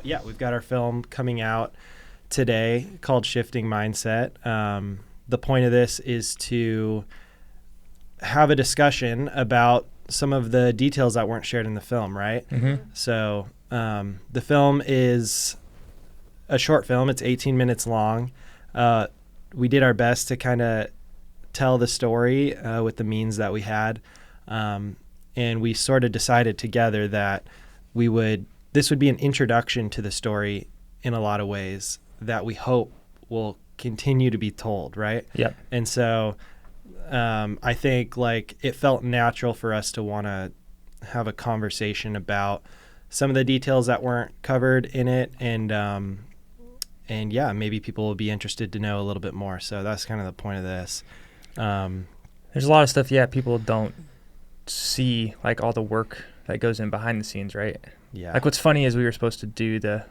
we've got our film coming out today called Shifting Mindset. The point of this is to have a discussion about some of the details that weren't shared in the film, right? Mm-hmm. So the film is a short film. It's 18 minutes long. We did our best to kind of tell the story with the means that we had. And we sort of decided together that this would be an introduction to the story in a lot of ways that we hope will continue to be told, right? Yep. And so I think like it felt natural for us to want to have a conversation about some of the details that weren't covered in it, and yeah, maybe people will be interested to know a little bit more. So that's kind of the point of this. There's a lot of stuff, people don't see, like all the work that goes in behind the scenes, right? Yeah. Like what's funny is we were supposed to do the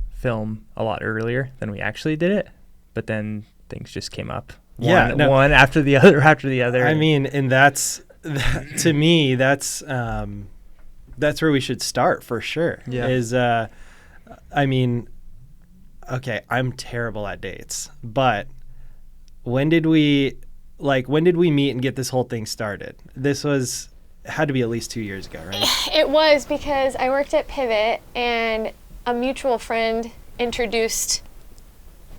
film a lot earlier than we actually did it, but then things just came up. One after the other. I mean, and to me, that's where we should start for sure. Yeah. I mean, okay, I'm terrible at dates, but when did we meet and get this whole thing started? Had to be at least 2 years ago, right? It was, because I worked at Pivot and a mutual friend introduced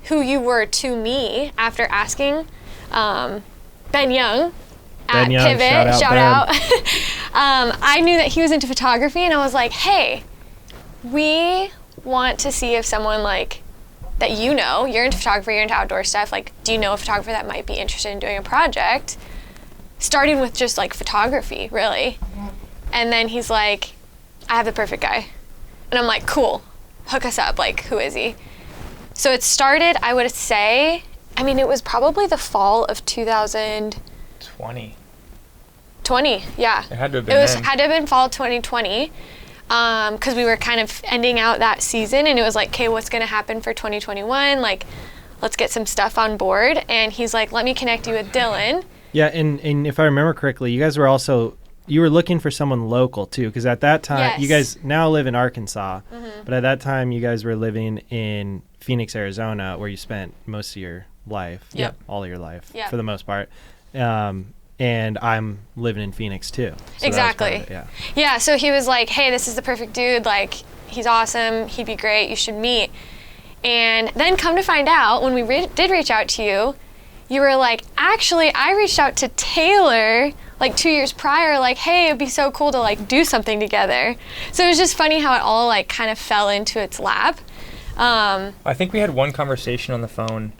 who you were to me after asking. Ben Young at Pivot, shout out. I knew that he was into photography, and I was like, hey, we want to see if someone like that, you're into photography, you're into outdoor stuff, like, do you know a photographer that might be interested in doing a project starting with just like photography, really? And then he's like, I have the perfect guy. And I'm like, cool, hook us up, like, who is he? So it started, I would say, it was probably the fall of 2020. 20, yeah. It had to have been had to have been fall 2020, because we were kind of ending out that season, and it was like, okay, what's going to happen for 2021? Like, let's get some stuff on board. And he's like, let me connect you with Dylan. Yeah, and if I remember correctly, you guys were looking for someone local too, because at that time, yes. You guys now live in Arkansas, but at that time you guys were living in Phoenix, Arizona, where you spent most of your life, all of your life, for the most part. And I'm living in Phoenix too. So exactly. Yeah, so he was like, hey, this is the perfect dude. Like, he's awesome. He'd be great. You should meet. And then come to find out, when we did reach out to you, you were like, actually, I reached out to Taylor like 2 years prior, like, hey, it'd be so cool to like do something together. So it was just funny how it all like kind of fell into its lap. I think we had one conversation on the phone.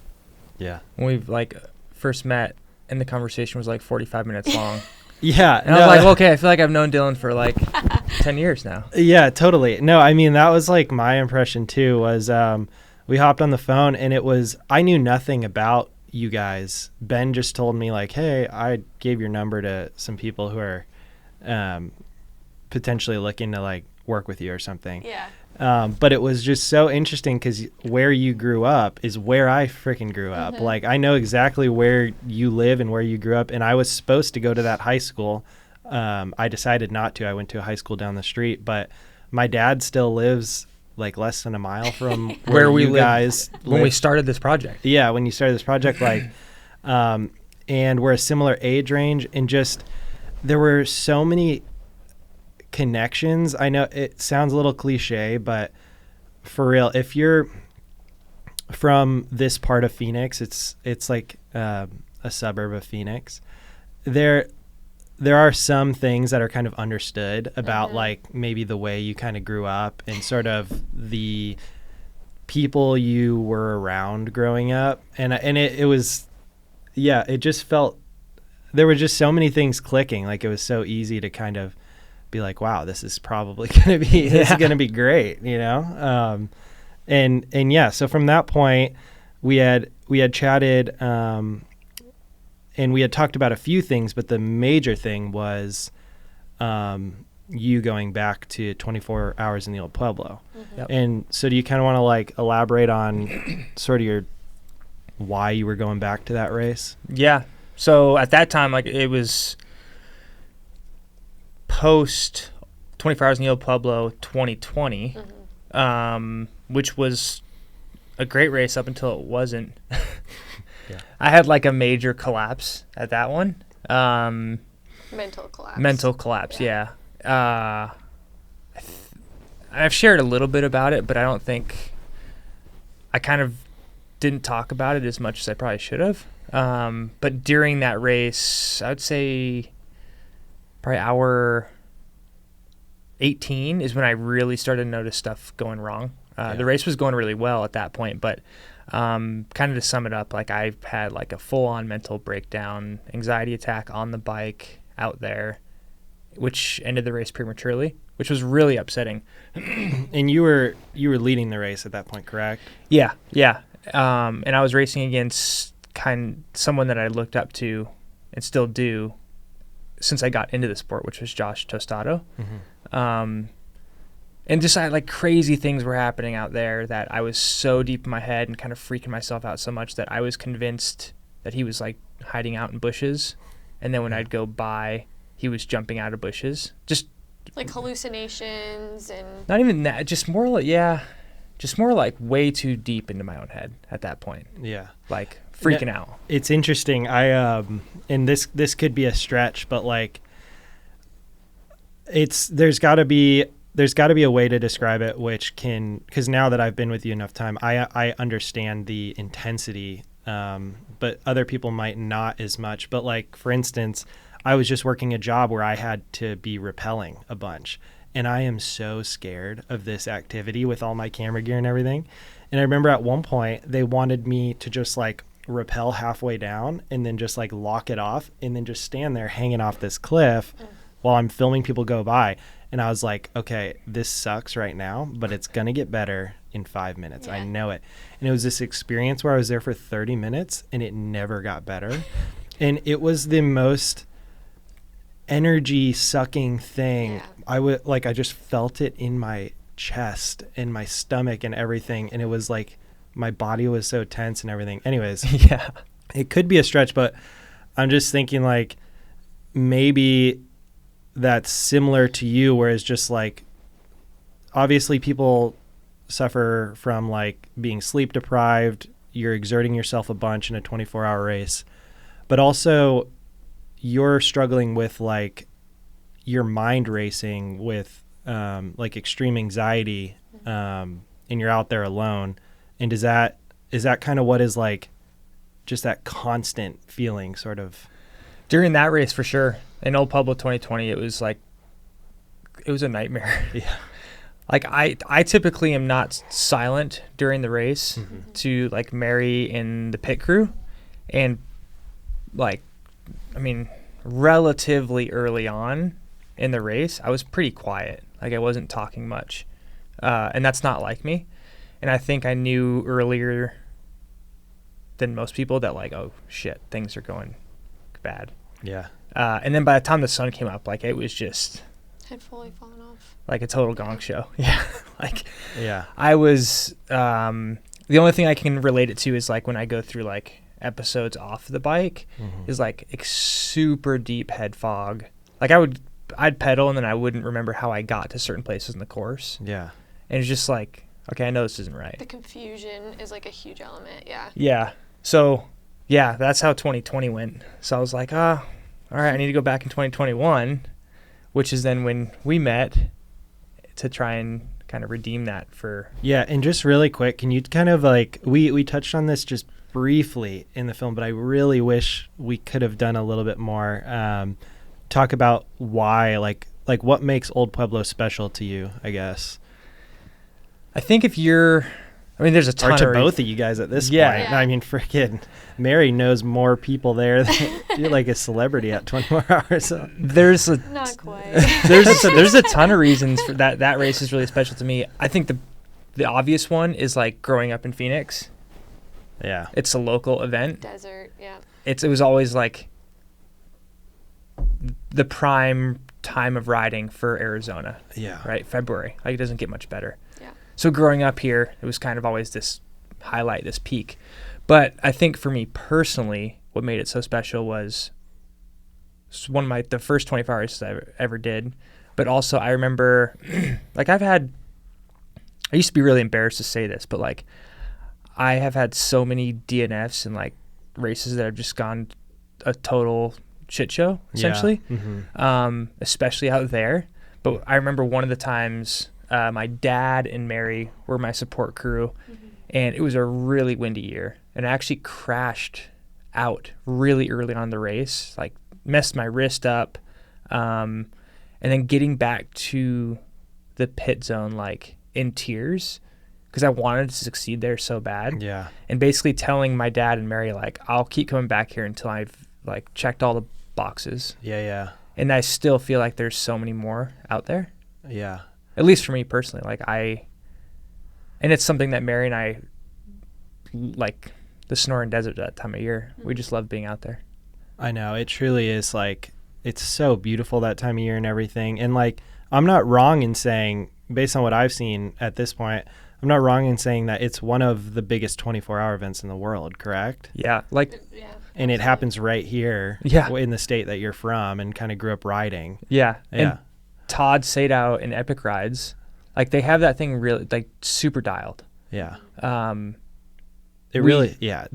Yeah. When we like first met, and the conversation was like 45 minutes long. Yeah. And I was like, okay, I feel like I've known Dylan for like 10 years now. Yeah, totally. No, that was like my impression too, was we hopped on the phone, and I knew nothing about you guys. Ben just told me like, hey, I gave your number to some people who are potentially looking to like work with you or something. Yeah. But it was just so interesting because where you grew up is where I freaking grew up. Mm-hmm. Like, I know exactly where you live and where you grew up, and I was supposed to go to that high school. I decided not to. I went to a high school down the street, but my dad still lives like less than a mile from where we guys when we started this project. Yeah, when you started this project, like, and we're a similar age range, and just there were so many connections. I know it sounds a little cliche, but for real, if you're from this part of Phoenix, it's like a suburb of Phoenix. There are some things that are kind of understood about like maybe the way you kind of grew up and sort of the people you were around growing up. And it was, it just felt, there were just so many things clicking. Like, it was so easy to kind of be like, wow, this is probably going to be great, and so from that point we had chatted, and we had talked about a few things, but the major thing was you going back to 24 Hours in the Old Pueblo. Mm-hmm. Yep. And so do you kind of want to like elaborate on sort of why you were going back to that race? Yeah. So at that time, like, it was post 24 Hours in the Old Pueblo 2020. which was a great race up until it wasn't. Yeah. I had like a major collapse at that one. Mental collapse. Mental collapse, yeah. I've shared a little bit about it, but I don't think I kind of didn't talk about it as much as I probably should have. But during that race, I would say probably hour 18 is when I really started to notice stuff going wrong. The race was going really well at that point, but kind of to sum it up, like I had like a full-on mental breakdown, anxiety attack on the bike out there, which ended the race prematurely, which was really upsetting. And you were leading the race at that point, correct? Yeah. And I was racing against someone that I looked up to and still do since I got into the sport, which was Josh Tostado. Mm-hmm. And just like crazy things were happening out there that I was so deep in my head and kind of freaking myself out so much that I was convinced that he was like hiding out in bushes. And then when I'd go by, he was jumping out of bushes. Just like hallucinations and not even that, just more like way too deep into my own head at that point. Yeah. Like freaking out. It's interesting. And this could be a stretch, but like there's got to be a way to describe it, because now that I've been with you enough time, I understand the intensity, but other people might not as much. But like, for instance, I was just working a job where I had to be rappelling a bunch, and I am so scared of this activity with all my camera gear and everything. And I remember at one point they wanted me to just like rappel halfway down and then just like lock it off and then just stand there hanging off this cliff while I'm filming people go by. And I was like, okay, this sucks right now, but it's going to get better in 5 minutes. Yeah. I know it. And it was this experience where I was there for 30 minutes and it never got better. And it was the most energy sucking thing. Yeah. I just felt it in my chest and my stomach and everything. And it was like, my body was so tense and everything. Anyways, yeah, it could be a stretch, but I'm just thinking like maybe that's similar to you, whereas just like obviously people suffer from like being sleep deprived. You're exerting yourself a bunch in a 24-hour race, but also you're struggling with like your mind racing with like extreme anxiety, and you're out there alone. And is that kind of what is like just that constant feeling sort of during that race? For sure. In Old Pueblo 2020, it was a nightmare. Yeah. Like I typically am not silent during the race to like Mary in the pit crew. And like, I mean, relatively early on in the race, I was pretty quiet. Like I wasn't talking much. And that's not like me. And I think I knew earlier than most people that like, oh shit, things are going bad. Yeah. And then by the time the sun came up, like it was just had fully fallen off. Like a total gong show. Yeah. Like, yeah. I was, the only thing I can relate it to is like when I go through like episodes off the bike is like super deep head fog. Like I'd pedal and then I wouldn't remember how I got to certain places in the course. Yeah. And it's just like, okay, I know this isn't right. The confusion is like a huge element. Yeah. Yeah. So yeah, that's how 2020 went. So I was like, all right, I need to go back in 2021, which is then when we met to try and kind of redeem that for. Yeah. And just really quick, can you kind of like, we touched on this just briefly in the film, but I really wish we could have done a little bit more. Talk about why, like what makes Old Pueblo special to you, I guess. I think there's a ton or to both of you guys at this point. Yeah. I mean, freaking Mary knows more people there than you're like a celebrity at 24 hours. So. Not quite. There's a ton of reasons for that race is really special to me. I think the obvious one is like growing up in Phoenix. Yeah. It's a local event. Desert, yeah. It was always like the prime time of riding for Arizona. Yeah. Right? February. Like it doesn't get much better. Yeah. So growing up here, it was kind of always this highlight, this peak. But I think for me personally, what made it so special was the first 24 hours I ever did. But also I remember, like I've had I used to be really embarrassed to say this, but like I have had so many DNFs and like races that have just gone a total shit show, essentially, especially out there. But I remember one of the times my dad and Mary were my support crew, and it was a really windy year, and I actually crashed out really early on in the race, like messed my wrist up, and then getting back to the pit zone like in tears because I wanted to succeed there so bad. Yeah. And basically telling my dad and Mary, like, I'll keep coming back here until I've like checked all the boxes. Yeah. And I still feel like there's so many more out there. Yeah. At least for me personally. And it's something that Mary and I like the Sonoran Desert that time of year. We just love being out there. I know. It truly is like, it's so beautiful that time of year and everything. And like, I'm not wrong in saying, based on what I've seen at this point, I'm not wrong in saying that it's one of the biggest 24-hour events in the world, correct? Yeah. Like, and it happens right here in the state that you're from and kind of grew up riding. Yeah. Yeah. And Todd Sadow and Epic Rides, like they have that thing really like super dialed. Yeah. The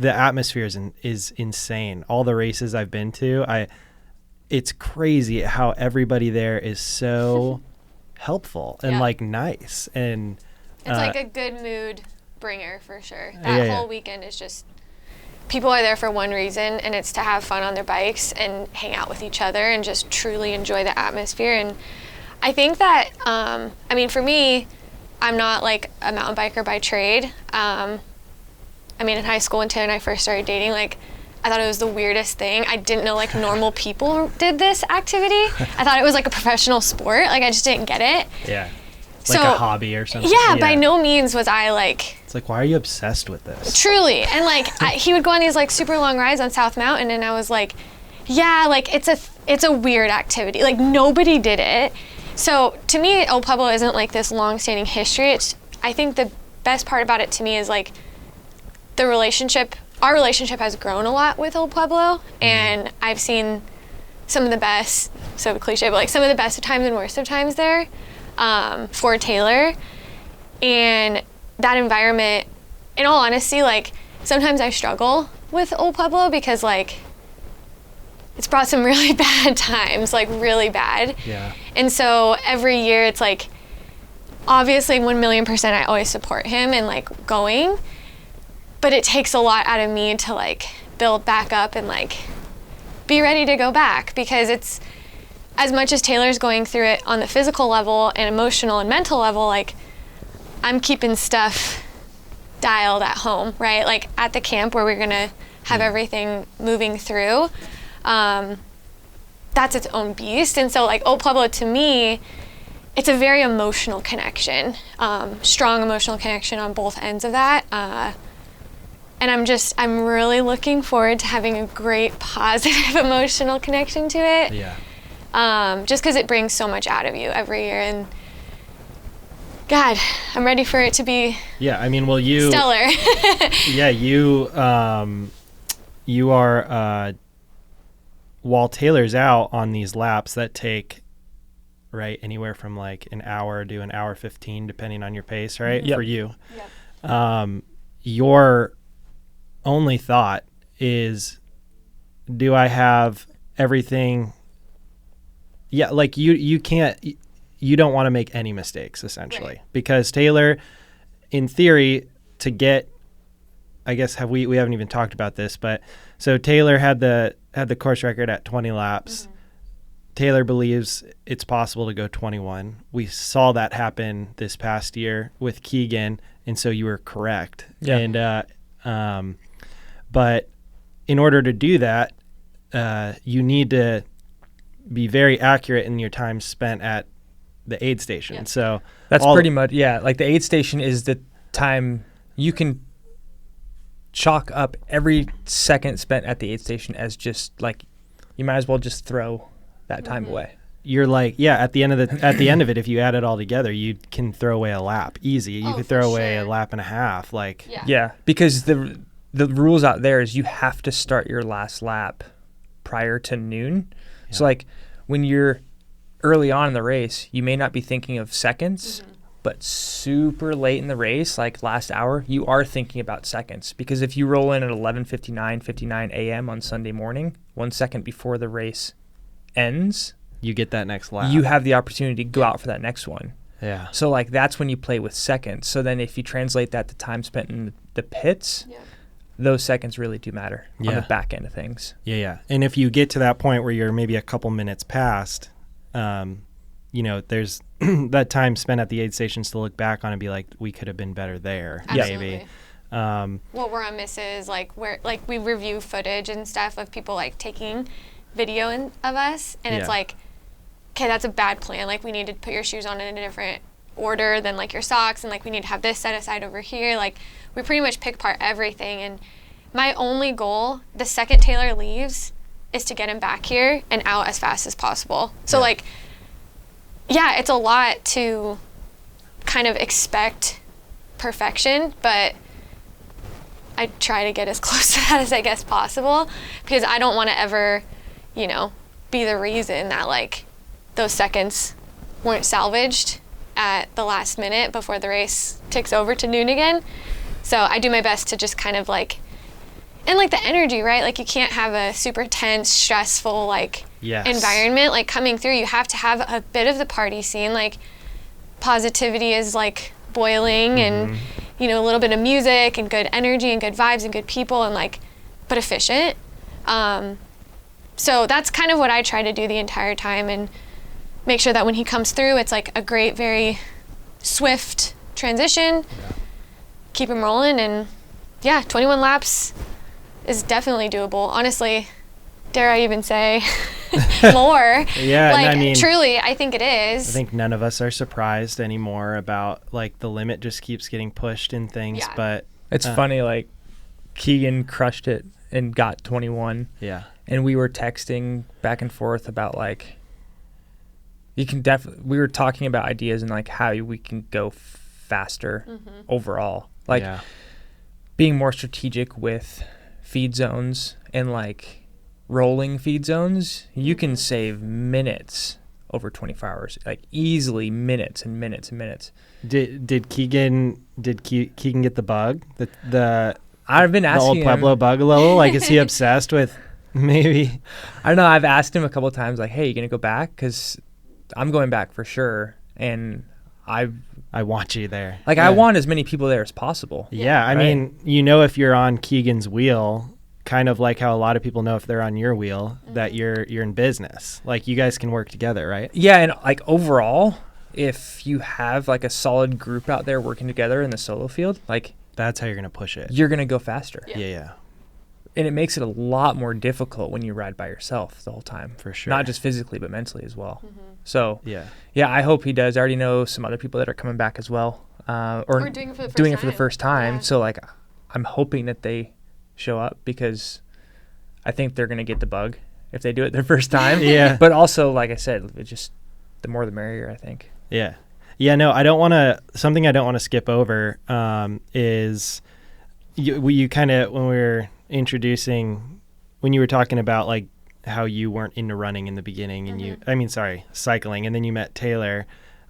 atmosphere is insane. All the races I've been to, it's crazy how everybody there is so helpful and like nice, and it's like a good mood bringer for sure. That whole weekend is just, people are there for one reason, and it's to have fun on their bikes and hang out with each other and just truly enjoy the atmosphere. And I think that, I mean, for me, I'm not like a mountain biker by trade. I mean, in high school when Taylor and I first started dating, like, I thought it was the weirdest thing. I didn't know like normal people did this activity. I thought it was like a professional sport. Like, I just didn't get it. Yeah. Like a hobby or something. Yeah, by no means was I like... It's like, why are you obsessed with this? Truly. And like, he would go on these like super long rides on South Mountain, and I was like, yeah, like it's a weird activity. Like, nobody did it. So to me, Old Pueblo isn't like this long-standing history. I think the best part about it to me is like our relationship has grown a lot with Old Pueblo, and I've seen some of the best, so cliche, but like some of the best of times and worst of times there for Taylor. And that environment, in all honesty, like sometimes I struggle with Old Pueblo because like it's brought some really bad times, like really bad. Yeah. And so every year it's like, obviously 1,000,000% I always support him and like going, but it takes a lot out of me to like build back up and like be ready to go back, because it's, as much as Taylor's going through it on the physical level and emotional and mental level, like I'm keeping stuff dialed at home, right? Like at the camp where we're gonna have everything moving through. That's its own beast. And so like Old Pueblo to me, it's a very emotional connection, strong emotional connection on both ends of that. And I'm really looking forward to having a great positive emotional connection to it. Yeah. Just because it brings so much out of you every year. And God, I'm ready for it to be stellar. Yeah, you are, while Taylor's out on these laps that take, right, anywhere from like an hour to an hour 15, depending on your pace, right? Yep. For you. Yep. Your only thought is, do I have everything? Yeah, like you don't want to make any mistakes, essentially, right. Because Taylor, in theory, to get, I guess we haven't even talked about this, but so Taylor had the course record at 20 laps. Mm-hmm. Taylor believes it's possible to go 21. We saw that happen this past year with Keegan, and so you were correct. Yeah. And but in order to do that, you need to be very accurate in your time spent at the aid station. Yeah. So that's pretty much, like the aid station is the time you can chalk up every second spent at the aid station as just like, you might as well just throw that time away. You're like, at the end of it, if you add it all together, you can throw away a lap easy. You could throw away a lap and a half. Like, because the rules out there is you have to start your last lap prior to noon. So like when you're early on in the race, you may not be thinking of seconds, but super late in the race, like last hour, you are thinking about seconds. Because if you roll in at 11:59 a.m. on Sunday morning, 1 second before the race ends, you get that next lap. you have the opportunity to go out for that next one. Yeah. So like that's when you play with seconds. So then if you translate that to time spent in the pits, those seconds really do matter on the back end of things. Yeah. And if you get to that point where you're maybe a couple minutes past, there's that time spent at the aid stations to look back on and be like, we could have been better there. Absolutely. Maybe. What we're on misses, we review footage and stuff of people like taking video of us, and it's like, okay, that's a bad plan. Like, we need to put your shoes on in a different order than like your socks, and like we need to have this set aside over here. Like, we pretty much pick apart everything. And my only goal, the second Taylor leaves, is to get him back here and out as fast as possible. So it's a lot to kind of expect perfection, but I try to get as close to that as I guess possible, because I don't want to ever, be the reason that like those seconds weren't salvaged at the last minute before the race ticks over to noon again. So I do my best to just kind of like, and like the energy, right? Like, you can't have a super tense, stressful environment like coming through. You have to have a bit of the party scene. Like, positivity is like boiling, and a little bit of music and good energy and good vibes and good people, and like, but efficient. So that's kind of what I try to do the entire time, and make sure that when he comes through, it's like a great, very swift transition. Keep him rolling, and 21 laps is definitely doable. Honestly, dare I even say more? Truly, I think it is. I think none of us are surprised anymore about like the limit just keeps getting pushed in things. But it's funny, like Keegan crushed it and got 21. Yeah. And we were texting back and forth about like, we were talking about ideas and like how we can go faster overall. Like being more strategic with feed zones and like rolling feed zones, you can save minutes over 24 hours, like easily minutes and minutes and minutes. Did Keegan get the bug? I've been asking the old Pueblo bug a little. Like, is he obsessed with maybe? I don't know. I've asked him a couple of times, like, "Hey, you gonna go back?" Because I'm going back for sure, and I want you there. Like, I want as many people there as possible. Yeah, I mean, if you're on Keegan's wheel, kind of like how a lot of people know if they're on your wheel that you're in business. Like, you guys can work together, right? Yeah, and like overall, if you have like a solid group out there working together in the solo field, like, that's how you're gonna push it. You're gonna go faster. Yeah. And it makes it a lot more difficult when you ride by yourself the whole time. For sure. Not just physically, but mentally as well. So, I hope he does. I already know some other people that are coming back as well. Or doing it for the first time. Yeah. So, like, I'm hoping that they show up, because I think they're going to get the bug if they do it their first time. But also, like I said, it just the more the merrier, I think. No, I don't want to, something I don't want to skip over is you kind of, when we were introducing, when you were talking about like how you weren't into running in the beginning and cycling, and then you met Taylor.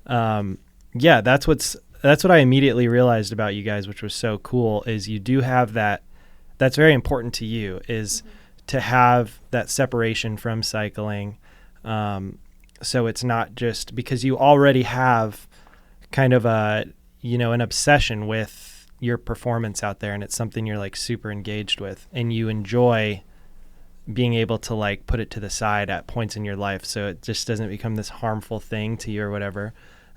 That's what I immediately realized about you guys, which was so cool, is you do have that's very important to you, is to have that separation from cycling. So it's not just because you already have kind of an obsession with your performance out there, and it's something you're like super engaged with, and you enjoy being able to like put it to the side at points in your life, so it just doesn't become this harmful thing to you or whatever.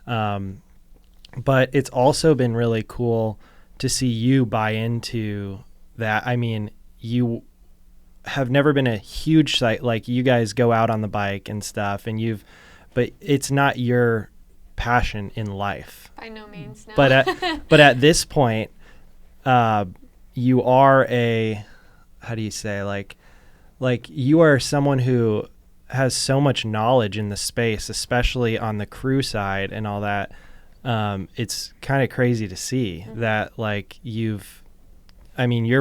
But it's also been really cool to see you buy into that. I mean, you have never been a huge site, like you guys go out on the bike and stuff, and but it's not your passion in life. By no means, no. But at this point, you are how do you say, like you are someone who has so much knowledge in the space, especially on the crew side and all that. It's kind of crazy to see that, like, you're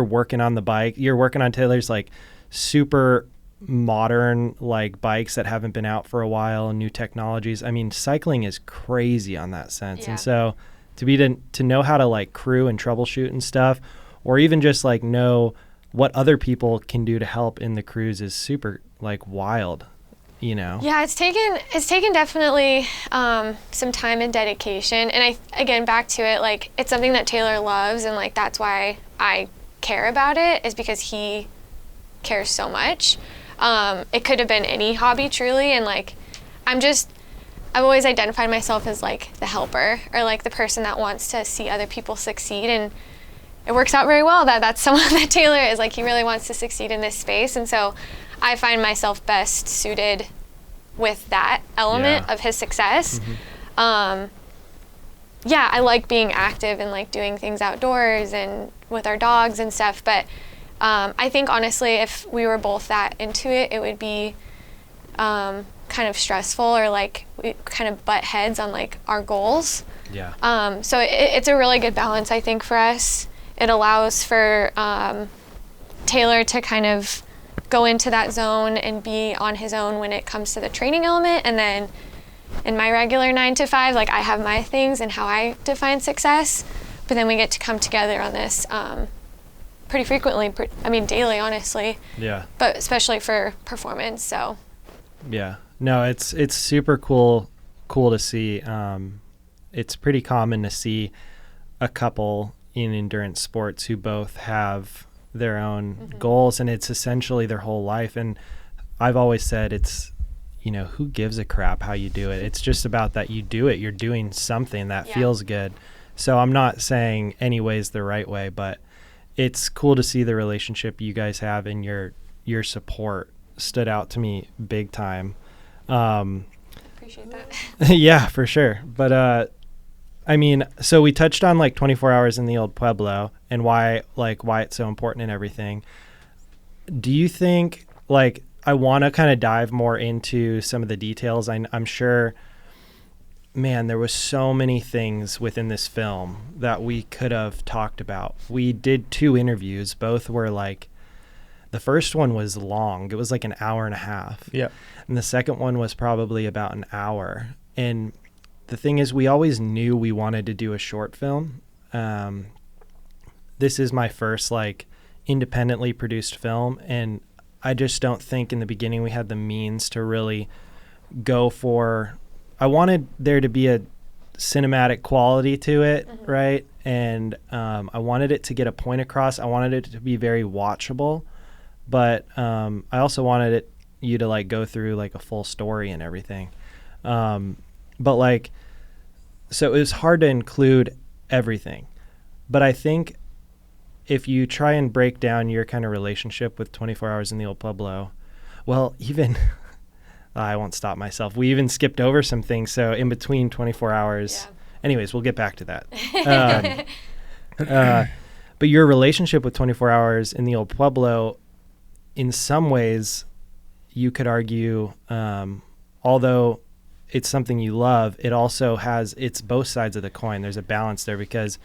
working on the bike, you're working on Taylor's like super modern like bikes that haven't been out for a while and new technologies. I mean, cycling is crazy on that sense. Yeah. And so to know how to like crew and troubleshoot and stuff, or even just like know what other people can do to help in the crews is super like wild, you know? Yeah, it's taken definitely some time and dedication. And again, back to it, like it's something that Taylor loves, and like that's why I care about it, is because he cares so much. It could have been any hobby truly, and like I've always identified myself as like the helper, or like the person that wants to see other people succeed, and it works out very well that that's someone that Taylor is. Like, he really wants to succeed in this space, and so I find myself best suited with that element of his success. Yeah, I like being active and like doing things outdoors and with our dogs and stuff, but I think honestly if we were both that into it, it would be kind of stressful, or like we kind of butt heads on like our goals. Yeah. So it's a really good balance, I think, for us. It allows for Taylor to kind of go into that zone and be on his own when it comes to the training element, and then in my regular 9 to 5, like I have my things and how I define success, but then we get to come together on this pretty frequently, daily, honestly. Yeah. But especially for performance, so. Yeah. No, it's super cool to see. It's pretty common to see a couple in endurance sports who both have their own goals, and it's essentially their whole life. And I've always said it's, you know, who gives a crap how you do it? It's just about that you do it. You're doing something that feels good. So I'm not saying any way is the right way, but it's cool to see the relationship you guys have, and your support stood out to me big time. Appreciate that. Yeah, for sure. But I mean, so we touched on like 24 hours in the old Pueblo and why it's so important and everything. Do you think, like, I want to kind of dive more into some of the details. I'm sure, man, there was so many things within this film that we could have talked about. We did 2 interviews. Both were like, the first one was long. It was like an hour and a half. Yeah. And the second one was probably about an hour. And the thing is, we always knew we wanted to do a short film. This is my first like independently produced film, and I just don't think in the beginning we had the means to really go for. I wanted there to be a cinematic quality to it, right? And I wanted it to get a point across. I wanted it to be very watchable, but I also wanted you to like go through like a full story and everything. But like, so it was hard to include everything. But I think if you try and break down your kind of relationship with 24 Hours in the Old Pueblo, well, even, I won't stop myself. We even skipped over some things. So in between 24 Hours, anyways, we'll get back to that. But your relationship with 24 Hours in the Old Pueblo, in some ways, you could argue, although it's something you love, it also has, it's both sides of the coin. There's a balance there, because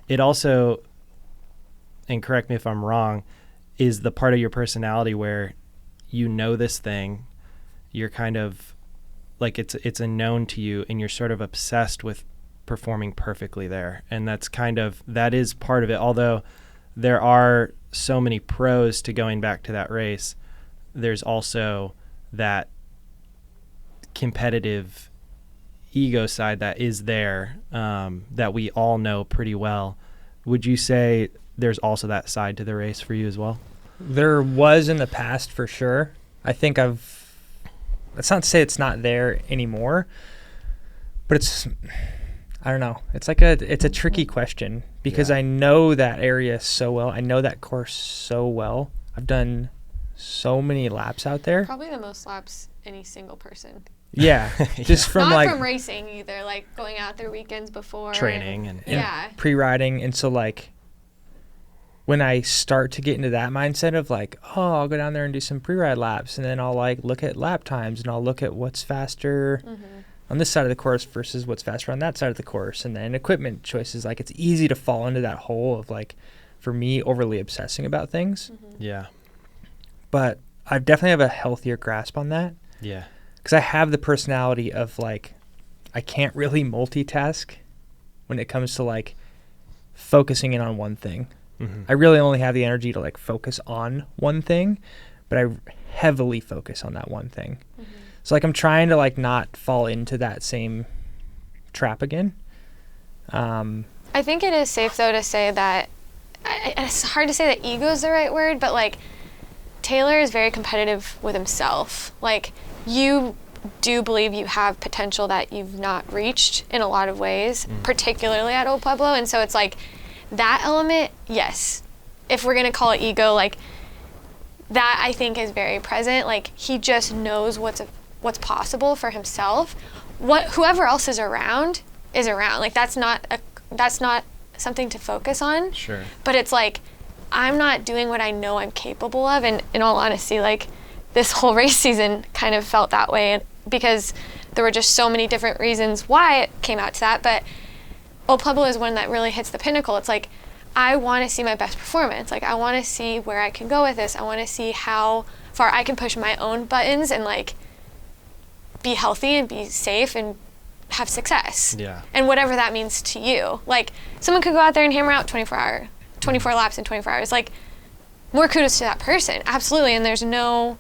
it also, and correct me if I'm wrong, is the part of your personality where you know this thing, you're kind of like, it's a known to you, and you're sort of obsessed with performing perfectly there. And that is part of it. Although there are so many pros to going back to that race, there's also that competitive ego side that is there, that we all know pretty well. Would you say there's also that side to the race for you as well? There was in the past, for sure. I think that's not to say it's not there anymore, but it's, I don't know. It's like it's a tricky question, because I know that area so well. I know that course so well. I've done so many laps out there. Probably the most laps any single person. Yeah, just from Not like from racing either, like going out there weekends before training and pre-riding. And so like when I start to get into that mindset of like, oh, I'll go down there and do some pre-ride laps, and then I'll like look at lap times, and I'll look at what's faster on this side of the course versus what's faster on that side of the course, and then equipment choices. Like, it's easy to fall into that hole of like, for me, overly obsessing about things. Yeah. But I definitely have a healthier grasp on that. Yeah. Because I have the personality of like, I can't really multitask when it comes to like focusing in on one thing. Mm-hmm. I really only have the energy to like focus on one thing, but I heavily focus on that one thing. Mm-hmm. So like I'm trying to like not fall into that same trap again. I think it is safe though to say that it's hard to say that ego is the right word, but like Taylor is very competitive with himself. Like you do believe you have potential that you've not reached in a lot of ways, particularly at Old Pueblo. And so it's like that element, yes. If we're going to call it ego, like that I think is very present. Like he just knows what's possible for himself. Whoever else is around. Like that's not something to focus on. Sure. But it's like I'm not doing what I know I'm capable of, and in all honesty, like this whole race season kind of felt that way because there were just so many different reasons why it came out to that. But Old Pueblo is one that really hits the pinnacle. It's like I want to see my best performance. Like I want to see where I can go with this. I want to see how far I can push my own buttons and like be healthy and be safe and have success. Yeah. And whatever that means to you. Like someone could go out there and hammer out 24 laps in 24 hours. Like more kudos to that person. Absolutely. And there's no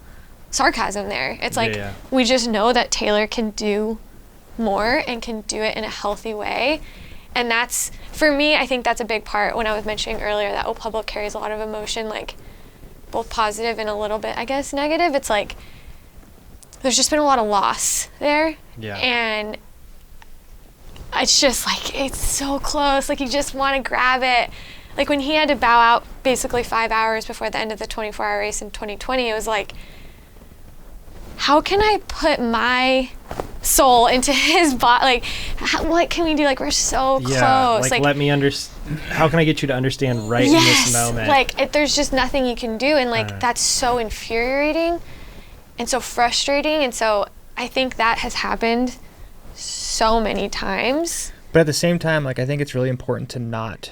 sarcasm there. It's like we just know that Taylor can do more and can do it in a healthy way. And that's, for me, I think that's a big part when I was mentioning earlier that Old Pueblo carries a lot of emotion, like both positive and a little bit, I guess, negative. It's like there's just been a lot of loss there. Yeah. And it's just like, it's so close. Like you just want to grab it. Like when he had to bow out basically 5 hours before the end of the 24-hour race in 2020, it was like, how can I put my soul into his body? Like, what can we do? Like, we're so close. Like let me how can I get you to understand right in this moment? Like, there's just nothing you can do. And, like, that's so infuriating and so frustrating. And so I think that has happened so many times. But at the same time, like, I think it's really important to not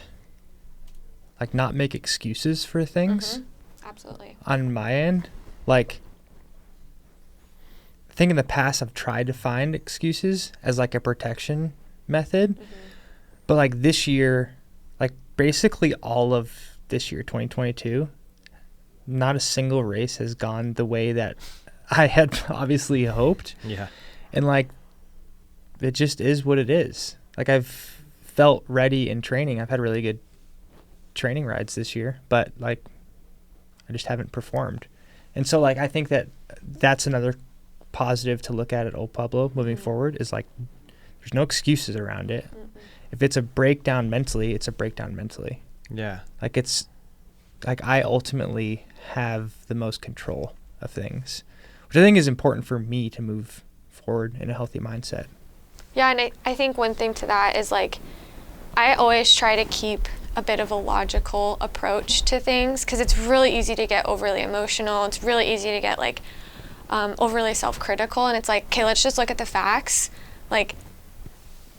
make excuses for things. Mm-hmm. Absolutely. On my end, like, I think in the past I've tried to find excuses as like a protection method, but like this year, like basically all of this year, 2022, not a single race has gone the way that I had obviously hoped. Yeah. And like, it just is what it is. Like I've felt ready in training. I've had really good training rides this year, but like I just haven't performed. And so like, I think that that's another positive to look at Old Pueblo moving forward is like there's no excuses around it. If it's a breakdown mentally, it's a breakdown mentally. Yeah. Like it's like I ultimately have the most control of things, which I think is important for me to move forward in a healthy mindset. Yeah, and I think one thing to that is like I always try to keep a bit of a logical approach to things because it's really easy to get overly emotional. It's really easy to get like overly self-critical, and it's like, okay, let's just look at the facts. Like,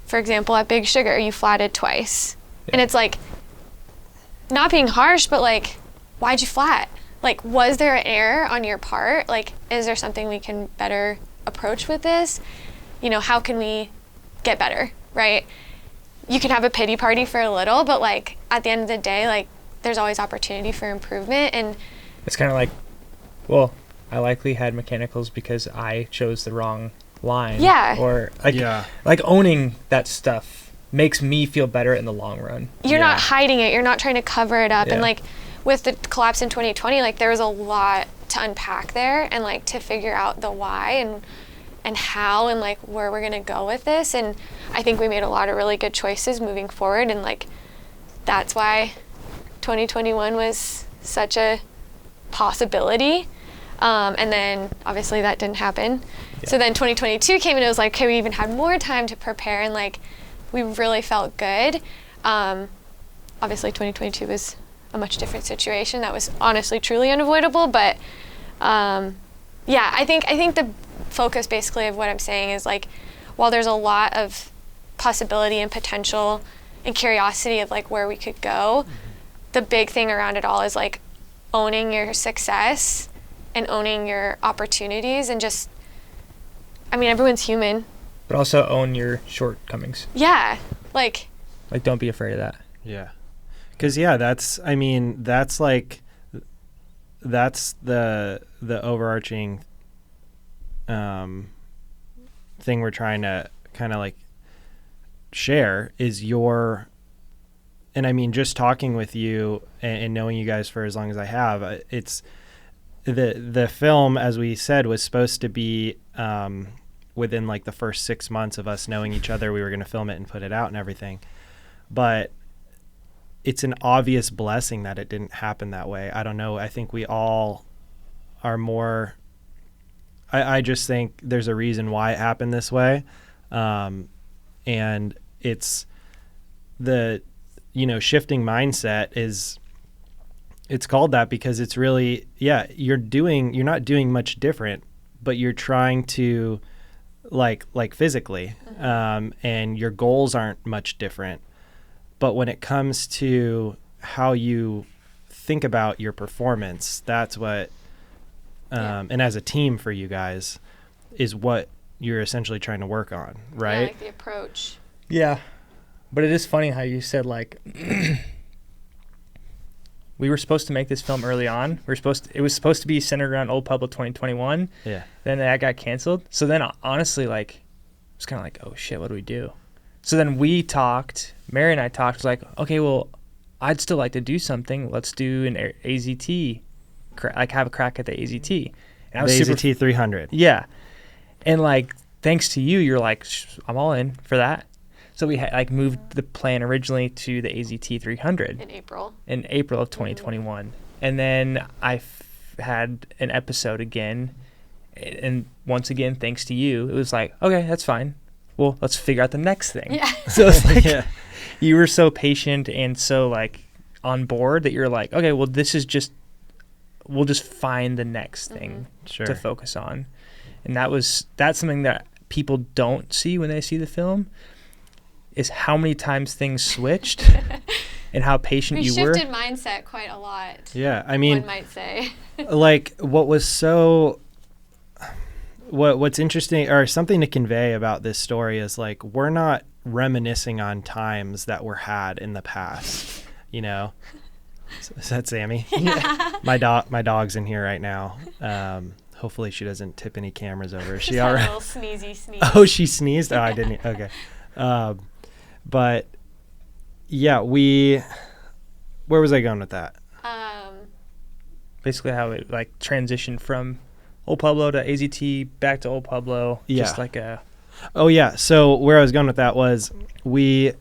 for example, at Big Sugar, you flatted twice. Yeah. And it's like, not being harsh, but like, why'd you flat? Like, was there an error on your part? Like, is there something we can better approach with this? You know, how can we get better, right? You can have a pity party for a little, but like, at the end of the day, like, there's always opportunity for improvement. And it's kind of like, well, I likely had mechanicals because I chose the wrong line. Yeah. Or like owning that stuff makes me feel better in the long run. You're not hiding it. You're not trying to cover it up. Yeah. And like with the collapse in 2020, like there was a lot to unpack there and like to figure out the why and how and like where we're going to go with this. And I think we made a lot of really good choices moving forward. And like, that's why 2021 was such a possibility. And then obviously that didn't happen. Yeah. So then 2022 came and it was like, okay, we even had more time to prepare and like, we really felt good. Obviously 2022 was a much different situation. That was honestly truly unavoidable. But I think the focus basically of what I'm saying is like, while there's a lot of possibility and potential and curiosity of like where we could go, the big thing around it all is like owning your success and owning your opportunities and just, I mean, everyone's human. But also own your shortcomings. Yeah. Like don't be afraid of that. Yeah. Because, that's the overarching thing we're trying to kind of like share is and I mean, just talking with you and knowing you guys for as long as I have, it's the film, as we said, was supposed to be within like the first 6 months of us knowing each other, we were going to film it and put it out and everything. But it's an obvious blessing that it didn't happen that way. I don't know. I think we all are more, I just think there's a reason why it happened this way. And it's the, shifting mindset it's called that because it's really, you're not doing much different, but you're trying to like physically, and your goals aren't much different. But when it comes to how you think about your performance, that's what, and as a team for you guys, is what you're essentially trying to work on, right? Yeah, like the approach. Yeah. But it is funny how you said, like, we were supposed to make this film early on. It was supposed to be centered around Old Pueblo 2021. Yeah. Then that got canceled. So then, honestly, like, it was kind of like, oh, shit, what do we do? So then we talked, Mary and I talked, was like, okay, well, I'd still like to do something. Let's do an AZT, like have a crack at the AZT. And I was the AZT 300. Yeah. And like, thanks to you, you're like, I'm all in for that. So we had moved the plan originally to the AZT 300. In April of 2021. Mm-hmm. And then I had an episode again. And once again, thanks to you, it was like, okay, that's fine. Well, let's figure out the next thing. Yeah. So it's like, you were so patient and so like on board that you're like, okay, well, we'll just find the next thing to focus on. And that's something that people don't see when they see the film, is how many times things switched and how patient you were. We shifted mindset quite a lot. Yeah, I mean, one might say. Like what's interesting or something to convey about this story is like, we're not reminiscing on times that were had in the past, Is that Sammy? Yeah. My dog's in here right now. Hopefully she doesn't tip any cameras over. Is she all right? A little sneezy sneeze. Oh, she sneezed? Oh, I didn't. Okay. But yeah, where was I going with that? Basically how it like transitioned from Old Pueblo to AZT back to Old Pueblo. Yeah. Just like a. Oh yeah. So where I was going with that was we're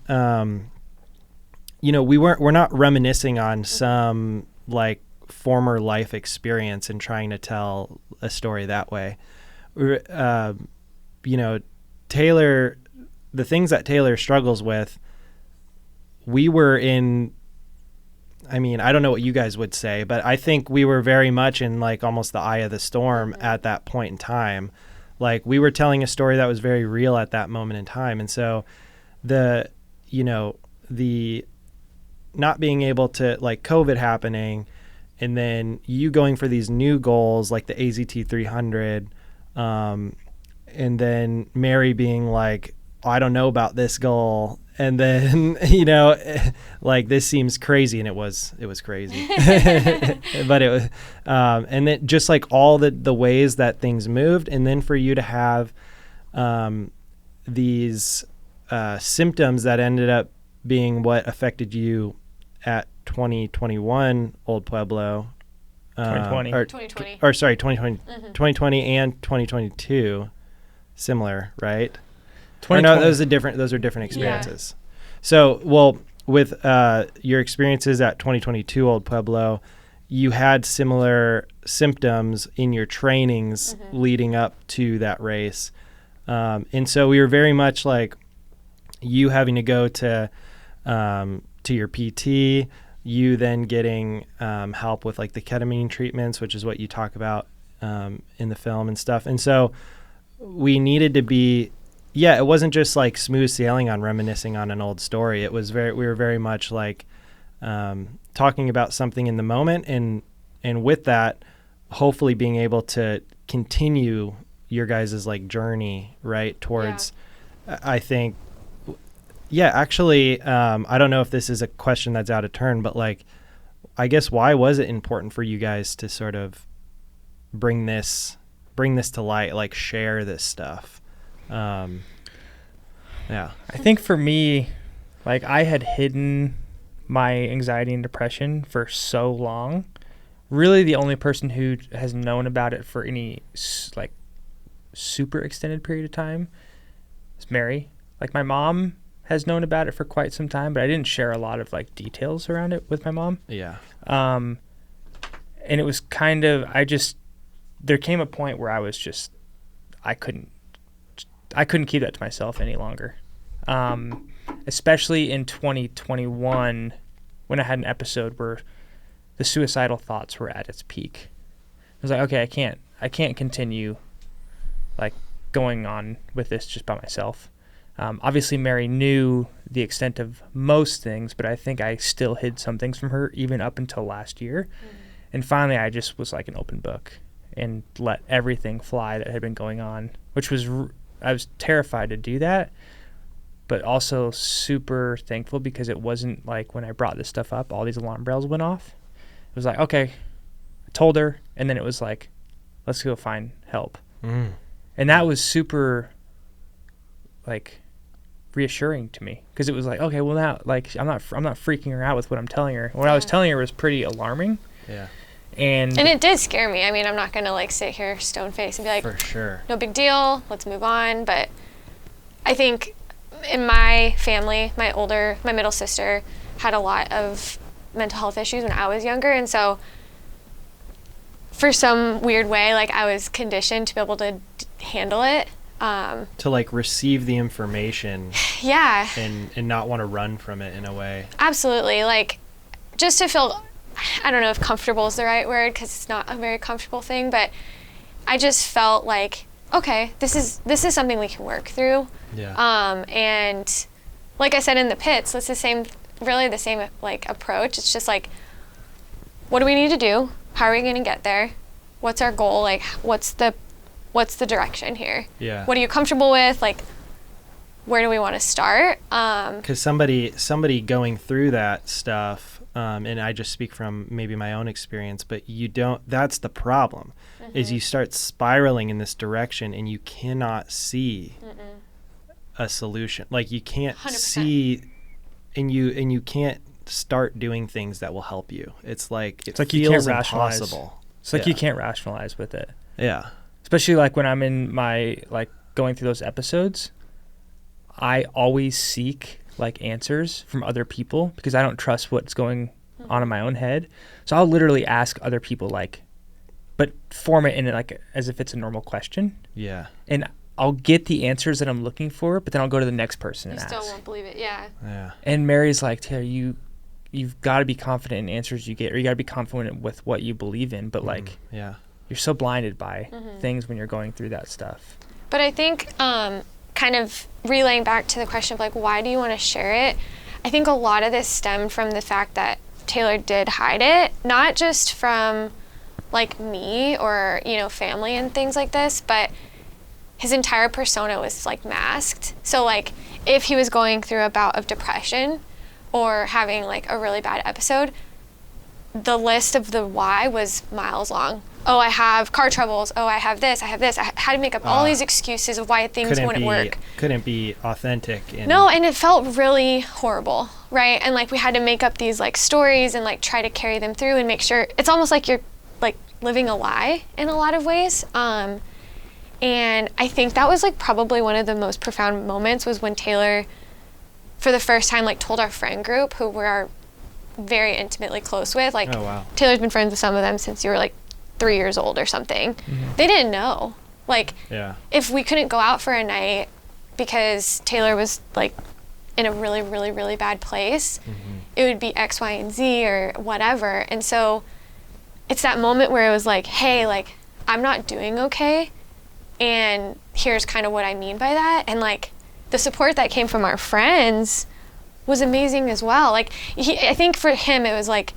not reminiscing on some like former life experience and trying to tell a story that way. Taylor, the things that Taylor struggles with, we were in, I mean, I don't know what you guys would say, but I think we were very much in like almost the eye of the storm at that point in time. Like we were telling a story that was very real at that moment in time. And so the not being able to, like, COVID happening and then you going for these new goals like the AZT 300, and then Mary being like, oh, I don't know about this goal. And then, like, this seems crazy. And it was crazy, but it was, and then just like all the ways that things moved. And then for you to have, these, symptoms that ended up being what affected you at 2021 Old Pueblo, 2020 or 2020 or sorry, 2020, 2020 and 2022, similar, right? Or no, those are different experiences. Yeah. So, well, with your experiences at 2022 Old Pueblo, you had similar symptoms in your trainings leading up to that race. And so we were very much like you having to go to your PT, you then getting help with like the ketamine treatments, which is what you talk about in the film and stuff. And so we needed to be, it wasn't just like smooth sailing on reminiscing on an old story. It was we were very much like talking about something in the moment. And with that, hopefully being able to continue your guys' like journey right towards, I think, actually, I don't know if this is a question that's out of turn, but like, I guess why was it important for you guys to sort of bring this to light, like share this stuff? I think for me, like I had hidden my anxiety and depression for so long. Really the only person who has known about it for any like super extended period of time is Mary. Like my mom has known about it for quite some time, but I didn't share a lot of like details around it with my mom. Yeah. And it was kind of, there came a point where I was just, I couldn't keep that to myself any longer. Especially in 2021 when I had an episode where the suicidal thoughts were at its peak. I was like, okay, I can't continue like going on with this just by myself. Obviously Mary knew the extent of most things, but I think I still hid some things from her even up until last year. Mm-hmm. And finally I just was like an open book and let everything fly that had been going on, which was, I was terrified to do that, but also super thankful because it wasn't like when I brought this stuff up, all these alarm bells went off. It was like, okay, I told her, and then it was like, let's go find help. Mm. And that was super like reassuring to me because it was like, okay, well now, like I'm not freaking her out with what I'm telling her. What I was telling her was pretty alarming. Yeah. And it did scare me. I mean, I'm not going to like sit here stone faced and be like, for sure, no big deal, let's move on. But I think in my family, my middle sister had a lot of mental health issues when I was younger. And so for some weird way, like I was conditioned to be able to handle it. To like receive the information. Yeah. And not want to run from it in a way. Absolutely. Like just to feel, I don't know if comfortable is the right word because it's not a very comfortable thing, but I just felt like, okay, this is something we can work through. Yeah. And like I said in the pits, it's the same like approach. It's just like, what do we need to do? How are we going to get there? What's our goal? Like, what's the direction here? Yeah. What are you comfortable with? Like, where do we want to start? Because somebody going through that stuff, and I just speak from maybe my own experience, but that's the problem, is you start spiraling in this direction and you cannot see a solution. Like you can't 100%. see, and you can't start doing things that will help you. It's like you can't feels rationalize. impossible. It's like you can't rationalize with it. Yeah. Especially like when I'm in my like going through those episodes, I always seek like answers from other people because I don't trust what's going on in my own head. So I'll literally ask other people like, but form it in it like as if it's a normal question. Yeah. And I'll get the answers that I'm looking for, but then I'll go to the next person and ask. You still won't believe it. Yeah. Yeah. And Mary's like, Taylor, you've got to be confident in answers you get, or you got to be confident with what you believe in. But like, yeah, you're so blinded by things when you're going through that stuff. But I think kind of relaying back to the question of like, why do you want to share it? I think a lot of this stemmed from the fact that Taylor did hide it, not just from like me or, family and things like this, but his entire persona was like masked. So like if he was going through a bout of depression or having like a really bad episode, the list of the why was miles long. Oh, I have car troubles. Oh, I have this. I had to make up all these excuses of why things wouldn't work. Couldn't be authentic. No, and it felt really horrible, right? And like we had to make up these like stories and like try to carry them through and make sure it's almost like you're like living a lie in a lot of ways. And I think that was like probably one of the most profound moments was when Taylor, for the first time, like told our friend group who we're very intimately close with, like oh, wow. Taylor's been friends with some of them since you were like 3 years old or something. Mm-hmm. They didn't know. Like, if we couldn't go out for a night because Taylor was like in a really, really, really bad place, it would be X, Y, and Z or whatever. And so it's that moment where it was like, hey, like I'm not doing okay. And here's kind of what I mean by that. And like the support that came from our friends was amazing as well. Like I think for him, it was like,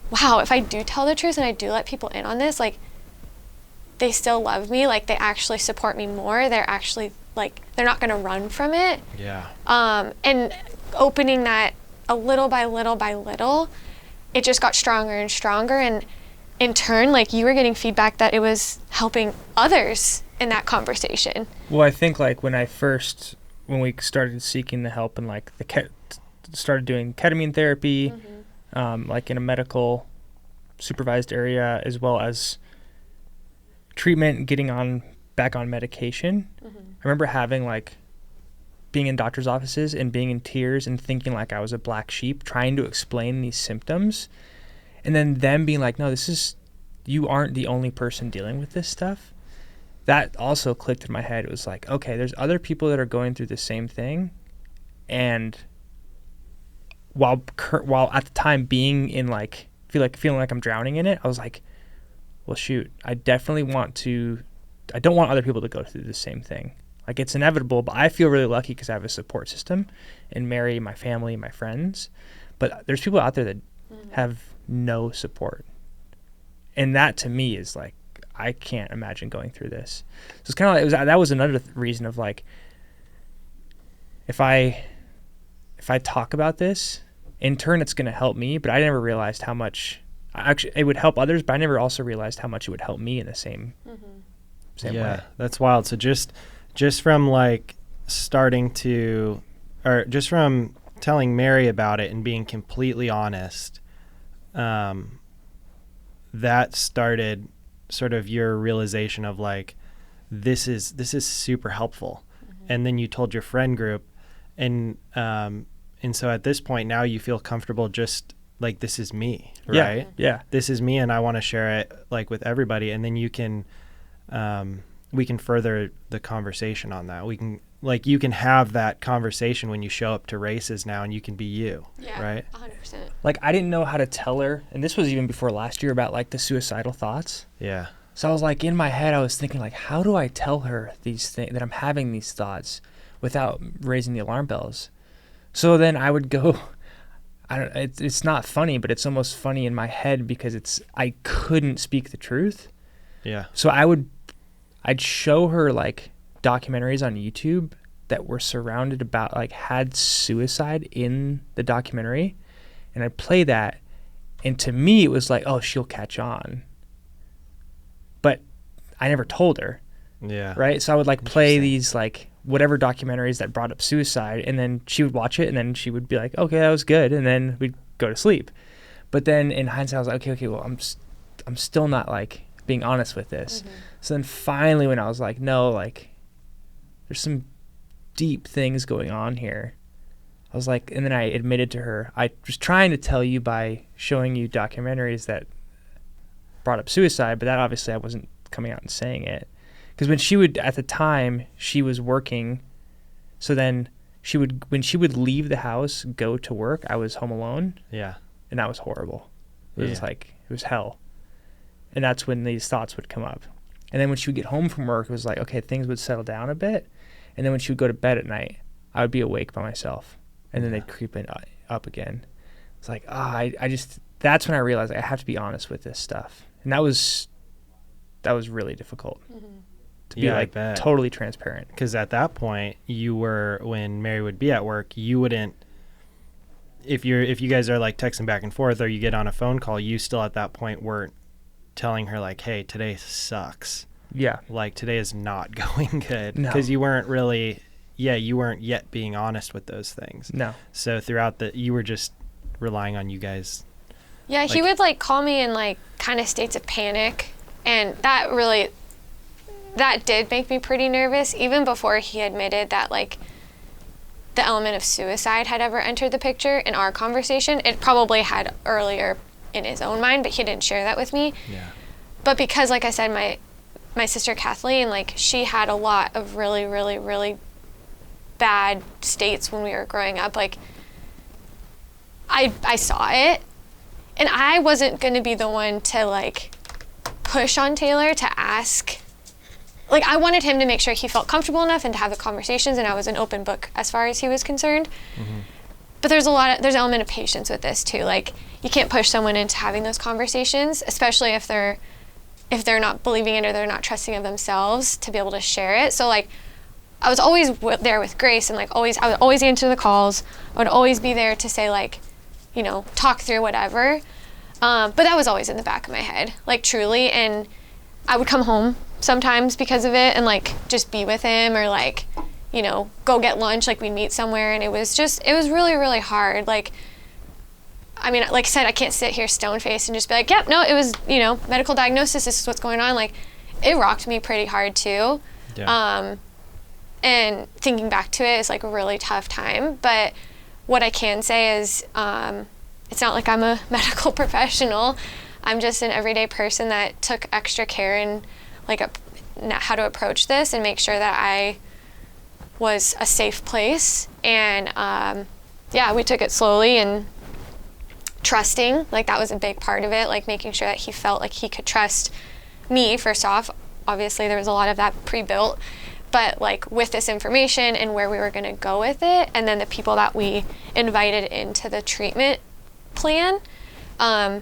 wow, if I do tell the truth and I do let people in on this, like they still love me. Like, they actually support me more. They're actually, like, they're not going to run from it. Yeah. And opening that a little by little by little, it just got stronger and stronger. And in turn, like, you were getting feedback that it was helping others in that conversation. Well, I think, like, when we started seeking the help and, like, started doing ketamine therapy, like in a medical supervised area, as well as treatment, getting back on medication. I remember having, like, being in doctor's offices and being in tears and thinking like I was a black sheep, trying to explain these symptoms, and then them being like, no, you aren't the only person dealing with this stuff. That also clicked in my head. It was like, okay, there's other people that are going through the same thing. And while at the time being in, like, feeling like I'm drowning in it, I was like, well, shoot, I don't want other people to go through the same thing. Like, it's inevitable, but I feel really lucky because I have a support system in Mary, my family, my friends. But there's people out there that have no support. And that, to me, is like, I can't imagine going through this. So it's kind of like, that was another reason of, like, if I talk about this, in turn, it's going to help me. But I never realized how much it would help others, but I never also realized how much it would help me in the same way. Yeah, that's wild. So just from, like, just from telling Mary about it and being completely honest, that started sort of your realization of, like, this is super helpful. And then you told your friend group, and so at this point now you feel comfortable just like, this is me, right? Yeah. This is me, and I want to share it, like, with everybody. And then you can we can further the conversation on that. We can, like, you can have that conversation when you show up to races now, and you can be you, right? 100%. Like, I didn't know how to tell her, and this was even before last year, about, like, the suicidal thoughts. Yeah. So I was like, in my head, I was thinking, like, how do I tell her these things, that I'm having these thoughts, without raising the alarm bells? So then I would go, it's not funny, but it's almost funny in my head because I couldn't speak the truth. Yeah. So I'd show her, like, documentaries on YouTube that were surrounded about, like, had suicide in the documentary, and I'd play that, and to me it was like, oh, she'll catch on. But I never told her. Yeah. Right? So I would, like, play these, like, whatever documentaries that brought up suicide, and then she would watch it, and then she would be like, okay, that was good, and then we'd go to sleep. But then in hindsight I was like, okay, well, I'm still not, like, being honest with this. So then finally, when I was like, no, like, there's some deep things going on here, I was like, and then I admitted to her, I was trying to tell you by showing you documentaries that brought up suicide, but that obviously I wasn't coming out and saying it. Because at the time, she was working, so then when she would leave the house, go to work, I was home alone. Yeah. And that was horrible. It was like, it was hell. And that's when these thoughts would come up. And then when she would get home from work, it was like, okay, things would settle down a bit. And then when she would go to bed at night, I would be awake by myself. And then they'd creep up again. It's like, that's when I realized I have to be honest with this stuff. And that was really difficult. To be, like, totally transparent. Because at that point, when Mary would be at work, you wouldn't, if you guys are, like, texting back and forth, or you get on a phone call, you still at that point weren't telling her, like, hey, today sucks. Yeah. Like, today is not going good. No. Because you weren't yet being honest with those things. No. So throughout you were just relying on you guys. Yeah, he would, like, call me in, like, kind of states of panic, and that did make me pretty nervous, even before he admitted that, like, the element of suicide had ever entered the picture in our conversation. It probably had earlier in his own mind, but he didn't share that with me. Yeah. But because, like I said, my sister Kathleen, like, she had a lot of really, really, really bad states when we were growing up. Like, I saw it, and I wasn't going to be the one to, like, push on Taylor to ask. Like, I wanted him to make sure he felt comfortable enough and to have the conversations, and I was an open book as far as he was concerned. But there's an element of patience with this too. Like, you can't push someone into having those conversations, especially if if they're not believing it or they're not trusting of themselves to be able to share it. So like I was always there with Grace, and like I would always answer the calls. I would always be there to say like, you know, talk through whatever. But that was always in the back of my head, like truly. And I would come home sometimes because of it and like just be with him, or like, you know, go get lunch, like we'd meet somewhere. And it was really, really hard. Like, I mean, like I said, I can't sit here stone-faced and just be like, yep, no, it was, you know, medical diagnosis, this is what's going on. Like, it rocked me pretty hard too. Yeah. And thinking back to it is like a really tough time. But what I can say is, it's not like I'm a medical professional. I'm just an everyday person that took extra care in like how to approach this and make sure that I was a safe place. And yeah, we took it slowly and trusting, like that was a big part of it, like making sure that he felt like he could trust me first off. Obviously there was a lot of that pre-built, but like with this information and where we were going to go with it, and then the people that we invited into the treatment plan, I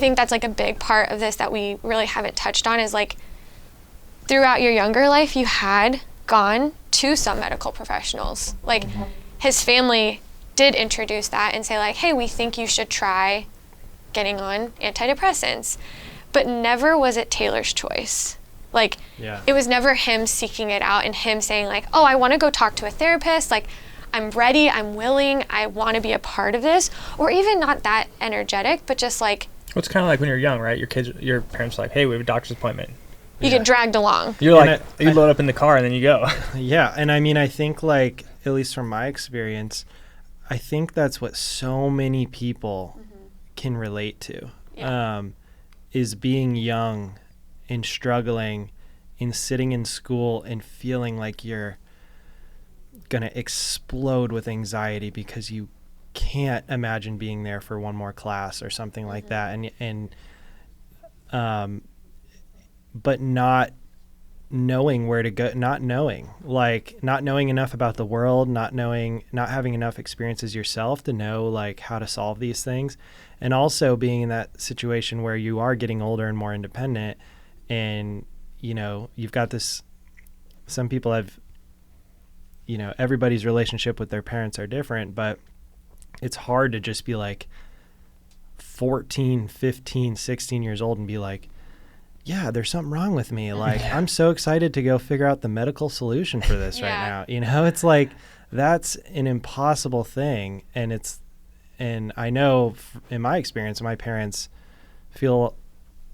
think that's like a big part of this that we really haven't touched on, is like throughout your younger life you had gone to some medical professionals. Like his family did introduce that and say like, hey, we think you should try getting on antidepressants, but never was it Taylor's choice. Like, It was never him seeking it out and him saying like, oh, I want to go talk to a therapist, like I'm ready, I'm willing, I want to be a part of this. Or even not that energetic, but just like, well, it's kind of like when you're young, right? Your parents are like, hey, we have a doctor's appointment. You get dragged along. You're like, you load up in the car and then you go. Yeah, and I mean, I think like, at least from my experience, I think that's what so many people can relate to, is being young and struggling and sitting in school and feeling like you're going to explode with anxiety because you can't imagine being there for one more class or something like that. But not knowing where to go, not knowing enough about the world, not having enough experiences yourself to know like how to solve these things. And also being in that situation where you are getting older and more independent, and, you know, you've got this, some people have, you know, everybody's relationship with their parents are different, but it's hard to just be like 14, 15, 16 years old and be like, yeah, there's something wrong with me. Like, I'm so excited to go figure out the medical solution for this right now. You know, it's like, that's an impossible thing. And I know in my experience, my parents feel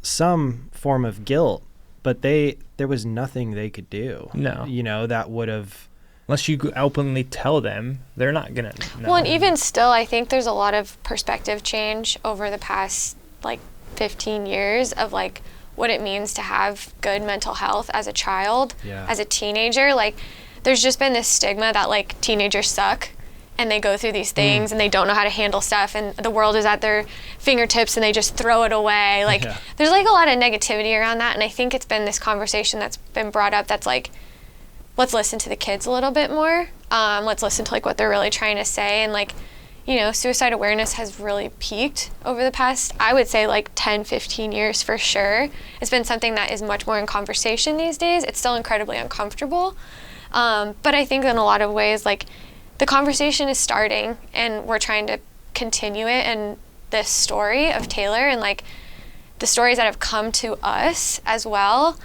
some form of guilt, but there was nothing they could do. No. You know, that would have... Unless you openly tell them, they're not going to know. Well, and even still, I think there's a lot of perspective change over the past, like, 15 years of, like, what it means to have good mental health as a child, as a teenager. Like, there's just been this stigma that, like, teenagers suck and they go through these things and they don't know how to handle stuff and the world is at their fingertips and they just throw it away. Like, there's, like, a lot of negativity around that. And I think it's been this conversation that's been brought up that's, like, let's listen to the kids a little bit more. Let's listen to, like, what they're really trying to say. And, like, you know, suicide awareness has really peaked over the past, I would say, like 10, 15 years for sure. It's been something that is much more in conversation these days. It's still incredibly uncomfortable. But I think in a lot of ways, like, the conversation is starting and we're trying to continue it. And this story of Taylor and, like, the stories that have come to us as well.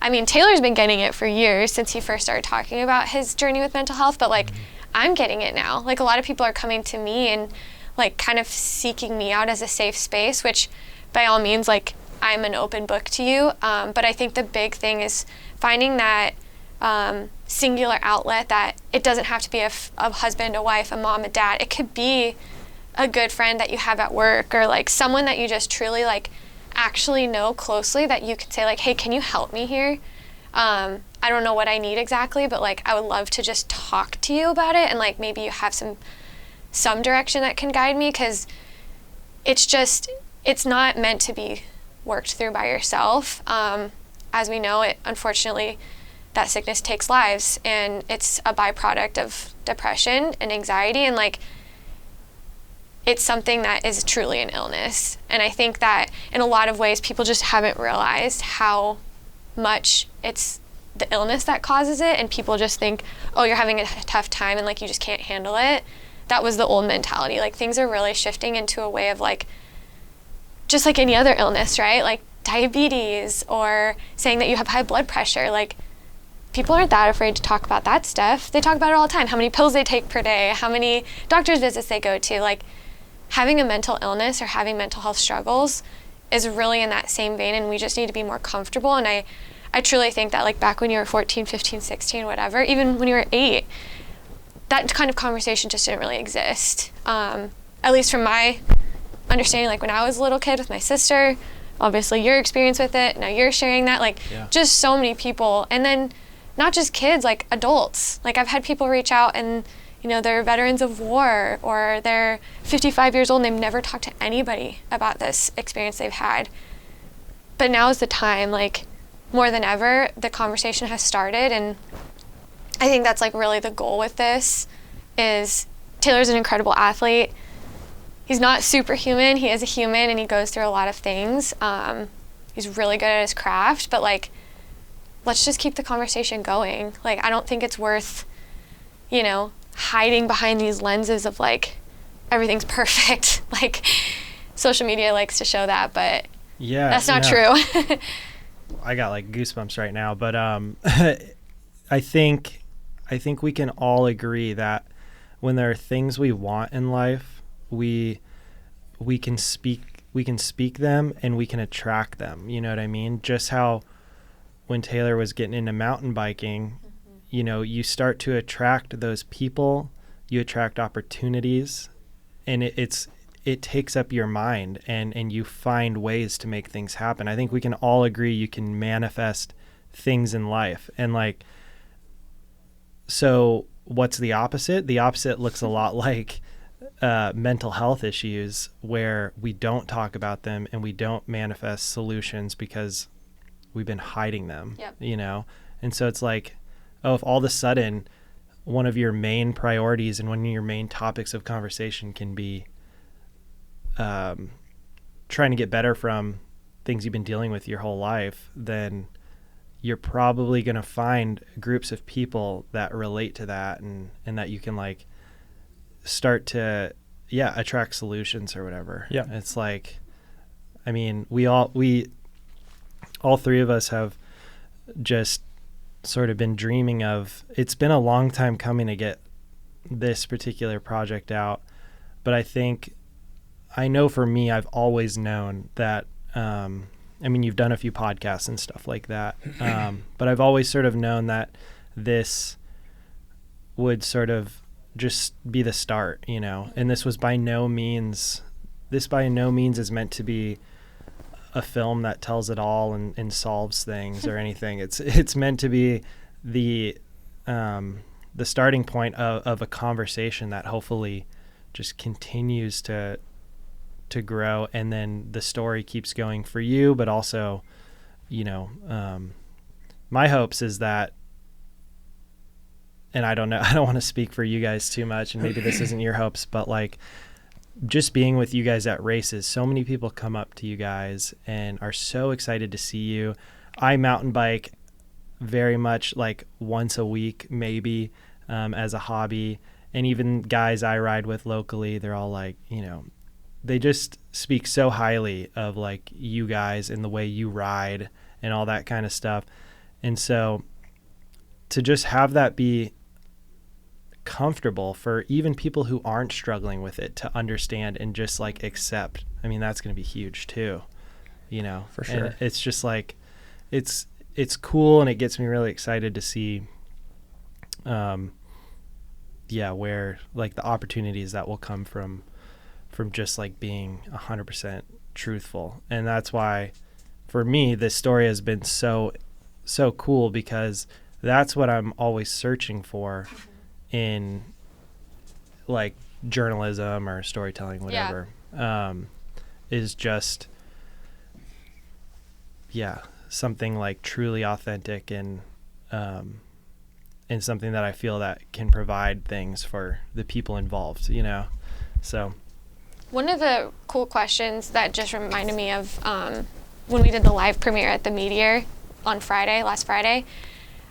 I mean, Taylor's been getting it for years since he first started talking about his journey with mental health, but, like, I'm getting it now. Like, a lot of people are coming to me and, like, kind of seeking me out as a safe space, which by all means, like, I'm an open book to you. But I think the big thing is finding that singular outlet, that it doesn't have to be a husband, a wife, a mom, a dad. It could be a good friend that you have at work, or, like, someone that you just truly, like, actually know closely, that you could say, like, hey, can you help me here? I don't know what I need exactly, but, like, I would love to just talk to you about it, and, like, maybe you have some direction that can guide me, because it's not meant to be worked through by yourself. As we know, it, unfortunately, that sickness takes lives, and it's a byproduct of depression and anxiety, and, like, it's something that is truly an illness. And I think that in a lot of ways, people just haven't realized how much it's the illness that causes it, and people just think, oh, you're having a tough time and like you just can't handle it. That was the old mentality. Like, things are really shifting into a way of like, just like any other illness, right? Like diabetes, or saying that you have high blood pressure. Like, people aren't that afraid to talk about that stuff. They talk about it all the time. How many pills they take per day, how many doctor's visits they go to. Like, having a mental illness or having mental health struggles is really in that same vein, and we just need to be more comfortable. And I truly think that, like, back when you were 14, 15, 16, whatever, even when you were 8, that kind of conversation just didn't really exist. At least from my understanding, like when I was a little kid with my sister, obviously your experience with it, now you're sharing that, like, just so many people. And then not just kids, like adults. Like, I've had people reach out and, you know, they're veterans of war, or they're 55 years old and they've never talked to anybody about this experience they've had. But now is the time, like, more than ever, the conversation has started. And I think that's like really the goal with this. Is Taylor's an incredible athlete. He's not superhuman, he is a human, and he goes through a lot of things. He's really good at his craft, but like, let's just keep the conversation going. Like, I don't think it's worth, you know, hiding behind these lenses of like, everything's perfect. Like, social media likes to show that, but that's not true. I got like goosebumps right now, but I think we can all agree that when there are things we want in life, we can speak them and we can attract them. You know what I mean? Just how when Taylor was getting into mountain biking, you know, you start to attract those people, you attract opportunities, and it takes up your mind, and you find ways to make things happen. I think we can all agree you can manifest things in life. And like, so what's the opposite? The opposite looks a lot like mental health issues, where we don't talk about them and we don't manifest solutions because we've been hiding them, you know? And so it's like, oh, if all of a sudden one of your main priorities and one of your main topics of conversation can be trying to get better from things you've been dealing with your whole life, then you're probably going to find groups of people that relate to that, and that you can like start to attract solutions or whatever. It's like, I mean, we all three of us have just sort of been dreaming of, it's been a long time coming to get this particular project out. But I know for me, I've always known that, I mean, you've done a few podcasts and stuff like that. But I've always sort of known that this would sort of just be the start, you know, and this by no means is meant to be a film that tells it all and solves things or anything. It's meant to be the starting point of a conversation that hopefully just continues to grow, and then the story keeps going for you, but also, you know, my hopes is that, and I don't know, I don't want to speak for you guys too much, and maybe this isn't your hopes, but like, just being with you guys at races, so many people come up to you guys and are so excited to see you. I mountain bike very much like once a week, maybe, as a hobby. And even guys I ride with locally, they're all like, you know, they just speak so highly of like you guys and the way you ride and all that kind of stuff. And so to just have that be comfortable for even people who aren't struggling with it to understand and just like accept, I mean, that's going to be huge too, you know. For sure. And it's just like, it's cool, and it gets me really excited to see where like the opportunities that will come from just like being 100% truthful. And that's why for me this story has been so cool, because that's what I'm always searching for in like journalism or storytelling, whatever. Is just something like truly authentic and something that I feel that can provide things for the people involved, you know. So One of the cool questions that just reminded me of when we did the live premiere at the Meteor on last Friday,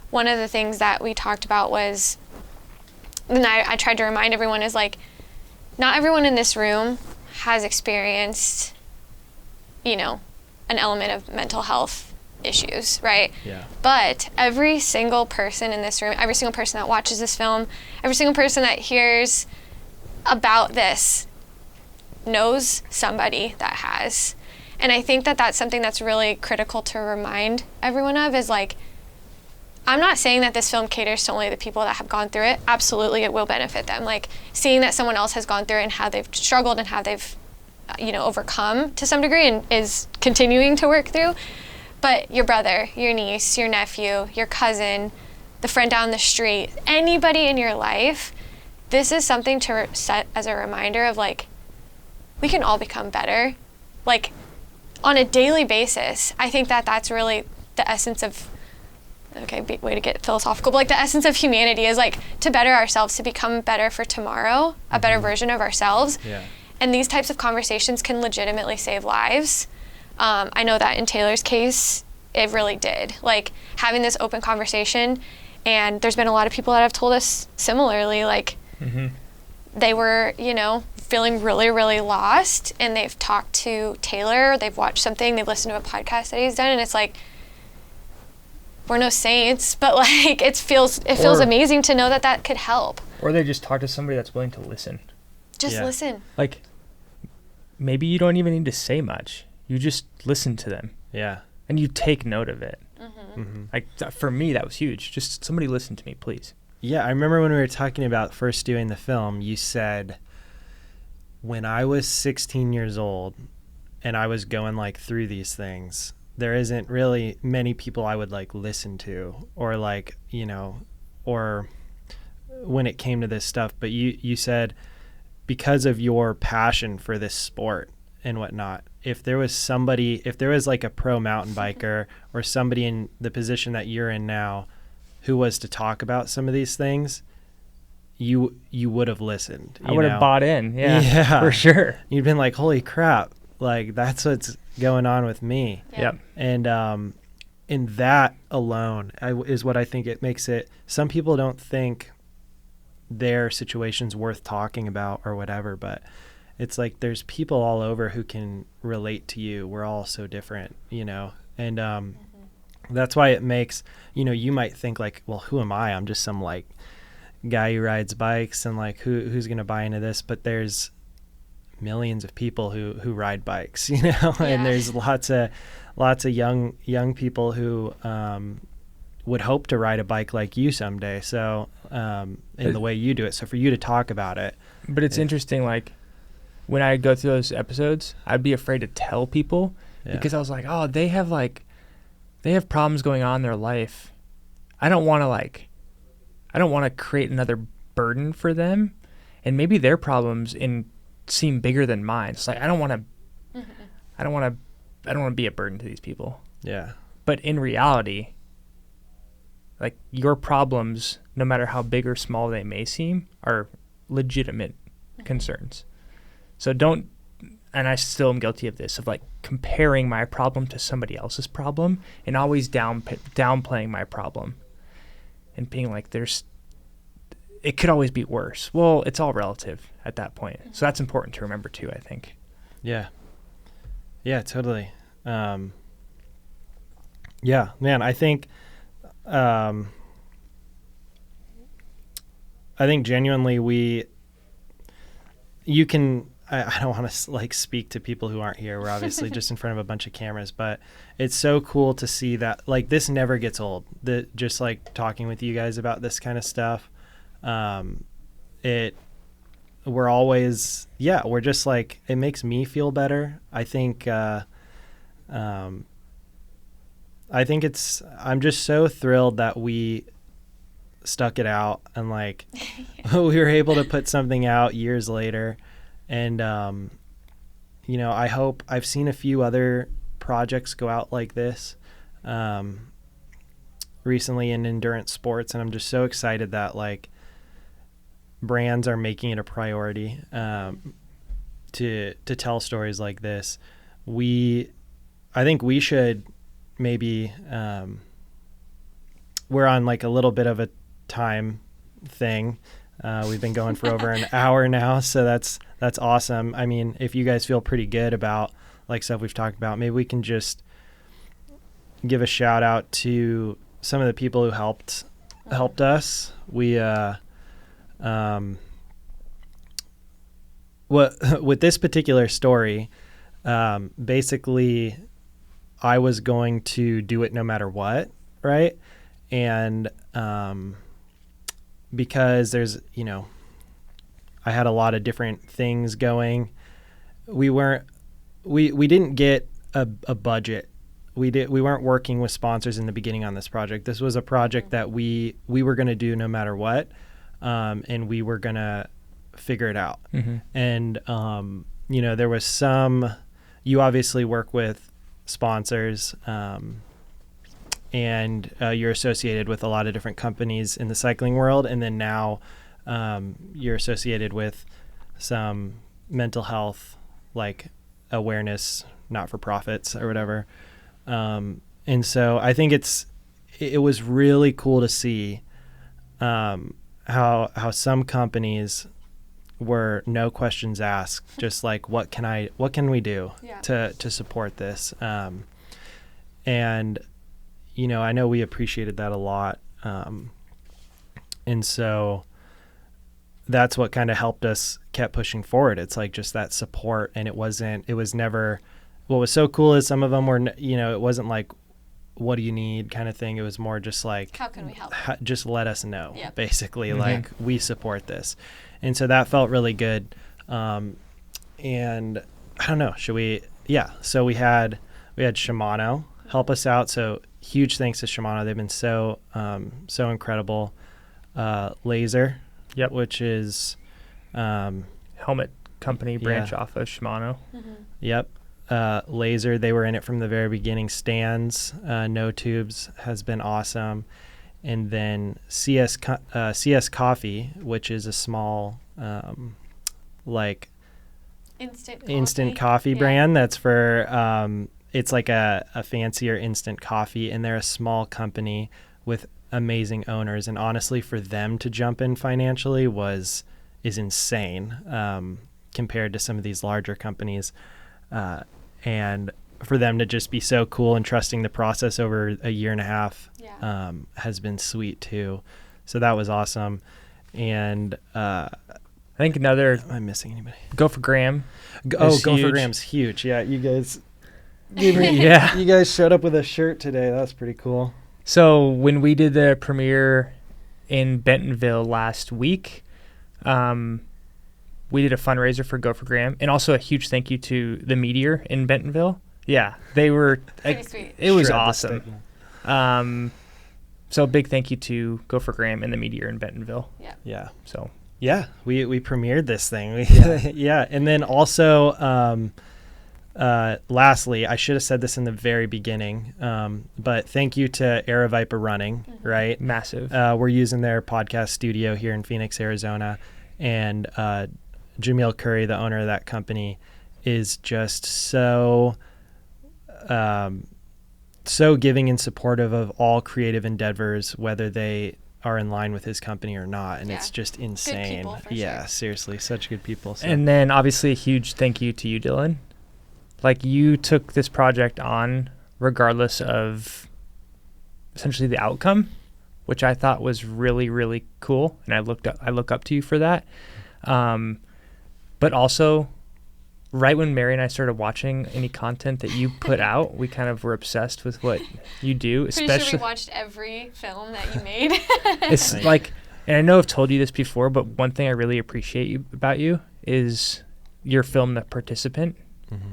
one of the things that we talked about was, and I tried to remind everyone, is like, not everyone in this room has experienced, an element of mental health issues, right? Yeah. But every single person in this room, every single person that watches this film, every single person that hears about this knows somebody that has. And I think that that's something that's really critical to remind everyone of, is like, I'm not saying that this film caters to only the people that have gone through it. Absolutely, it will benefit them. Like, seeing that someone else has gone through it and how they've struggled and how they've, overcome to some degree and is continuing to work through. But your brother, your niece, your nephew, your cousin, the friend down the street, anybody in your life, this is something to set as a reminder of, like, we can all become better. Like, on a daily basis. I think that that's really the essence of, way to get philosophical, but like the essence of humanity is like to better ourselves, to become better for tomorrow, a better version of ourselves. Yeah. And these types of conversations can legitimately save lives. I know that in Taylor's case, it really did. Like, having this open conversation, and there's been a lot of people that have told us similarly, like, they were, feeling really, really lost, and they've talked to Taylor, they've watched something, they've listened to a podcast that he's done, and it's like, we're no saints, but like, it feels amazing to know that that could help. Or they just talk to somebody that's willing to listen. Just listen. Like, maybe you don't even need to say much. You just listen to them. Yeah. And you take note of it. Like, for me, that was huge. Just somebody listen to me, please. Yeah, I remember when we were talking about first doing the film, you said, when I was 16 years old and I was going like through these things, there isn't really many people I would like listen to, or like, or when it came to this stuff. But you said, because of your passion for this sport and whatnot, if there was like a pro mountain biker or somebody in the position that you're in now who was to talk about some of these things, you would have listened. I would have bought in. Yeah, for sure. You'd been like, holy crap, like, that's what's going on with me. Yep. And in that alone is what I think it makes it. Some people don't think their situation's worth talking about or whatever, but it's like there's people all over who can relate to you. We're all so different, and that's why it makes, you might think like, well, who am I? I'm just some like guy who rides bikes, and like who's going to buy into this? But there's millions of people who ride bikes, and there's lots of young people who would hope to ride a bike like you someday. So in the way you do it. So for you to talk about it. But it's interesting, like, when I go through those episodes, I'd be afraid to tell people because I was like, oh, they have problems going on in their life. I don't want to create another burden for them, and maybe their problems seem bigger than mine. It's like, I don't want to be a burden to these people. Yeah. But in reality, like, your problems, no matter how big or small they may seem, are legitimate concerns. So and I still am guilty of this, of like comparing my problem to somebody else's problem and always downplaying my problem and being like, it could always be worse. Well, it's all relative at that point. So that's important to remember too, I think. Yeah. Yeah, totally. Yeah, man, I think genuinely I don't want to like speak to people who aren't here. We're obviously just in front of a bunch of cameras, but it's so cool to see that, like, this never gets old. Just like talking with you guys about this kind of stuff. We're always, we're just like, it makes me feel better. I think I'm just so thrilled that we stuck it out and like we were able to put something out years later. And, I hope I've seen a few other projects go out like this recently in endurance sports. And I'm just so excited that like brands are making it a priority. to tell stories like this. I think we should maybe, we're on like a little bit of a time thing. We've been going for over an hour now, so that's awesome. I mean, if you guys feel pretty good about like stuff we've talked about, maybe we can just give a shout out to some of the people who helped us. With this particular story, basically I was going to do it no matter what, right? And because there's, I had a lot of different things going. We didn't get a budget. We weren't working with sponsors in the beginning on this project. This was a project that we were going to do no matter what, and we were going to figure it out. Mm-hmm. And there was some. You obviously work with sponsors, and you're associated with a lot of different companies in the cycling world, and then now you're associated with some mental health, like awareness, not-for-profits or whatever. And so I think it was really cool to see how some companies were no questions asked, just like what can we do to support this, and I know we appreciated that a lot, and so that's what kind of helped us kept pushing forward. It's like just that support, and it was never. What was so cool is some of them were, it wasn't like, what do you need kind of thing. It was more just like, how can we help? Just let us know, basically, Mm-hmm. like we support this. And so that felt really good. And I don't know, should we, so we had Shimano help us out. So huge thanks to Shimano. They've been so incredible. Laser, which is, helmet company branch off of Shimano. Mm-hmm. Yep. Laser, they were in it from the very beginning. Stands, No Tubes has been awesome. And then CS Coffee, which is a small, like instant coffee brand that's for, it's like a fancier instant coffee, and they're a small company with amazing owners. And honestly, for them to jump in financially is insane, compared to some of these larger companies. And for them to just be so cool and trusting the process over a year and a half has been sweet too. So that was awesome. And I think another. Am I missing anybody? Go for Graham. Go for Graham's huge. Yeah, you guys. You guys showed up with a shirt today. That's pretty cool. So when we did the premiere in Bentonville last week, we did a fundraiser for Go for Graham, and also a huge thank you to the Meteor in Bentonville. Yeah, they were pretty sweet. It was awesome. So a big thank you to Go for Graham and the Meteor in Bentonville. Yeah. So we premiered this thing. And then also, lastly, I should have said this in the very beginning, but thank you to AeroViper Running, right? Massive. We're using their podcast studio here in Phoenix, Arizona, and Jamil Curry, the owner of that company, is just so giving and supportive of all creative endeavors, whether they are in line with his company or not. And it's just insane. Good people, for sure. Seriously, such good people. So. And then obviously a huge thank you to you, Dylan. Like, you took this project on regardless of essentially the outcome, which I thought was really, really cool. And I look up to you for that. But also, right when Mary and I started watching any content that you put out, we kind of were obsessed with what you do. Pretty sure we watched every film that you made. It's like, and I know I've told you this before, but one thing I really appreciate about you is your film The Participant. Mm-hmm.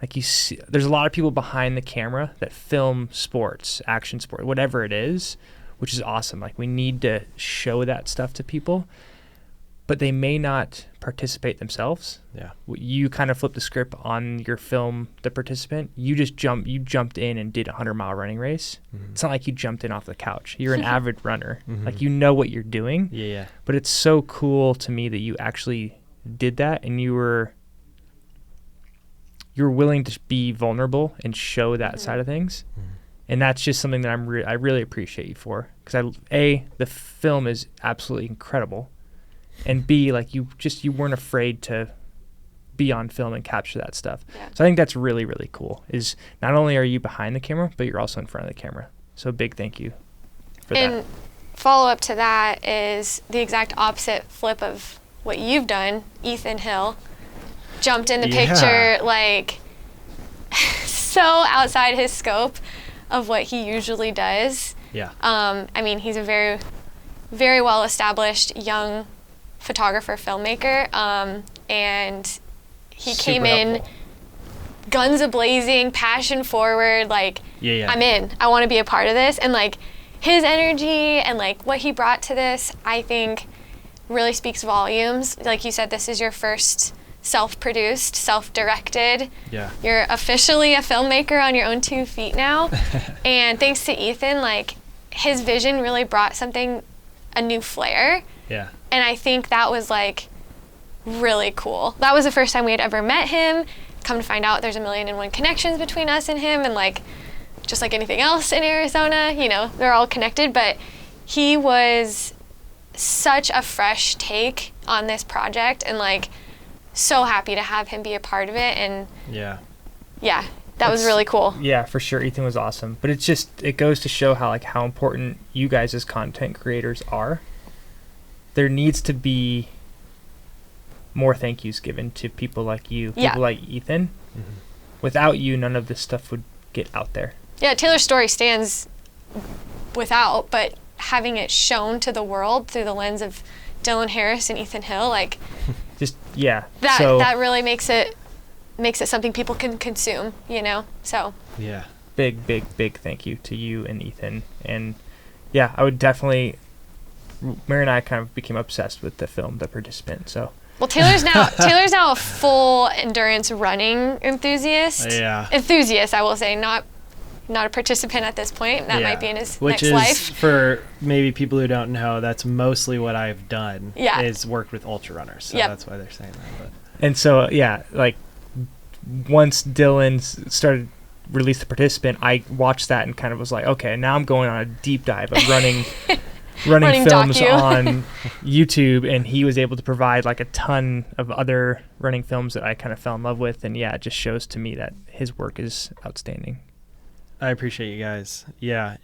Like, you see, there's a lot of people behind the camera that film sports, action sport, whatever it is, which is awesome. Like, we need to show that stuff to people, but they may not participate themselves. Yeah. You kind of flipped the script on your film, The Participant. You jumped in and did a 100-mile running race. Mm-hmm. It's not like you jumped in off the couch. You're an avid runner. Mm-hmm. Like, you know what you're doing. Yeah. But it's so cool to me that you actually did that, and you were you're willing to be vulnerable and show that side of things. And that's just something that I really appreciate you for, because the film is absolutely incredible, and B, like you weren't afraid to be on film and capture that stuff. Yeah. So I think that's really, really cool. Is not only are you behind the camera, but you're also in front of the camera. So a big thank you for that. And follow up to that is the exact opposite flip of what you've done. Ethan Hill jumped in the picture, like so outside his scope of what he usually does. Yeah. I mean, he's a very, very well established young photographer, filmmaker, and he Super came in helpful. guns a-blazing, passion forward, like, Yeah. I'm in. I want to be a part of this. And like his energy and like what he brought to this, I think really speaks volumes. Like you said, this is your first self-produced, self-directed. Yeah. You're officially a filmmaker on your own 2 feet now. And thanks to Ethan, like his vision really brought a new flair. Yeah. And I think that was like really cool. That was the first time we had ever met him. Come to find out there's 1,000,001 connections between us and him, and like just like anything else in Arizona, you know, they're all connected, but he was such a fresh take on this project, and like so happy to have him be a part of it. And Yeah. that was really cool. Yeah, for sure. Ethan was awesome. But it goes to show how important you guys as content creators are. There needs to be more thank yous given to people like you, people like Ethan. Mm-hmm. Without you, none of this stuff would get out there. Yeah, Taylor's story stands without, but having it shown to the world through the lens of Dylan Harris and Ethan Hill, like that really makes it something people can consume, you know? So Yeah. Big thank you to you and Ethan. And yeah, I would definitely, Mary and I kind of became obsessed with the film The Participant. So well, Taylor's now a full endurance running enthusiast. Yeah. Enthusiast, I will say, not a participant at this point. That might be in his Which next life. For maybe people who don't know, that's mostly what I've done. Yeah. Is worked with ultra runners. So that's why they're saying that. But. And so like once Dylan started release The Participant, I watched that and kind of was like, okay, now I'm going on a deep dive of running films docu. on YouTube, and he was able to provide like a ton of other running films that I kind of fell in love with. And yeah, it just shows to me that his work is outstanding. I appreciate you guys. Yeah,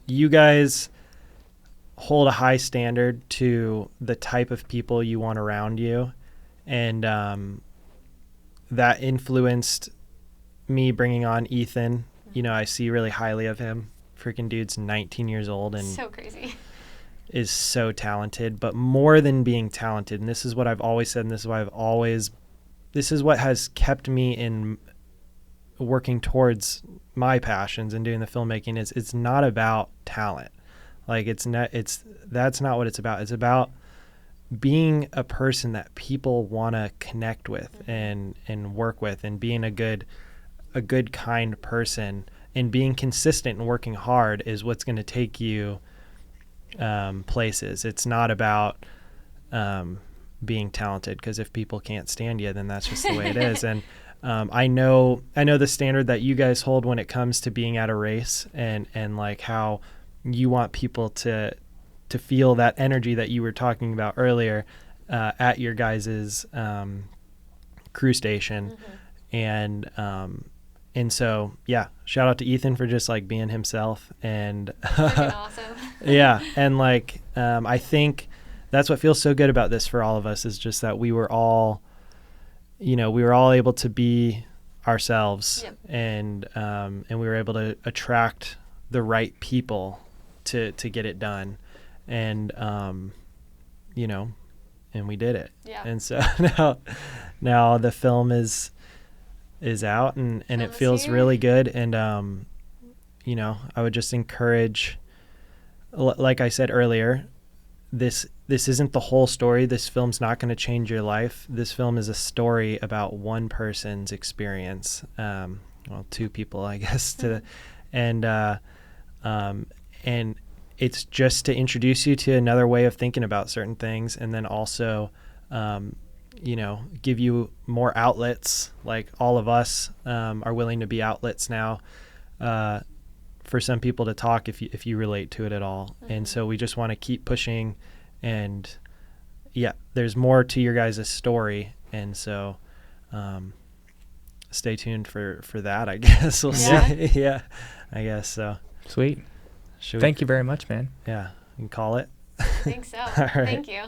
you guys hold a high standard to the type of people you want around you, and that influenced me bringing on Ethan. You know, I see really highly of him. Freaking dude's 19 years old and so crazy. Is so talented, but more than being talented, and this is what I've always said, and this is what has kept me in working towards my passions and doing the filmmaking, is it's not about talent. Like that's not what it's about. It's about being a person that people want to connect with and work with, and being a good kind person, and being consistent and working hard is what's going to take you places. It's not about being talented, because if people can't stand you, then that's just the way it is. And I know the standard that you guys hold when it comes to being at a race, and like how you want people to feel that energy that you were talking about earlier at your guys's crew station. Mm-hmm. And so, yeah, shout out to Ethan for just like being himself, and Freaking awesome. yeah. And like, I think that's what feels so good about this for all of us, is just that we were all able to be ourselves. Yep. And we were able to attract the right people to get it done. And, and we did it. Yeah. And so now the film is out, and it feels really good. And, I would just encourage, like I said earlier, this isn't the whole story. This film's not going to change your life. This film is a story about one person's experience. Two people, I guess, and it's just to introduce you to another way of thinking about certain things, and then also give you more outlets. Like all of us are willing to be outlets now for some people to talk if you relate to it at all. And so we just want to keep pushing, and there's more to your guys' story. And so stay tuned for that, I guess. We'll see. Yeah, I guess so. Sweet. Thank you very much, man. Yeah, you can call it. I think so. All right. Thank you.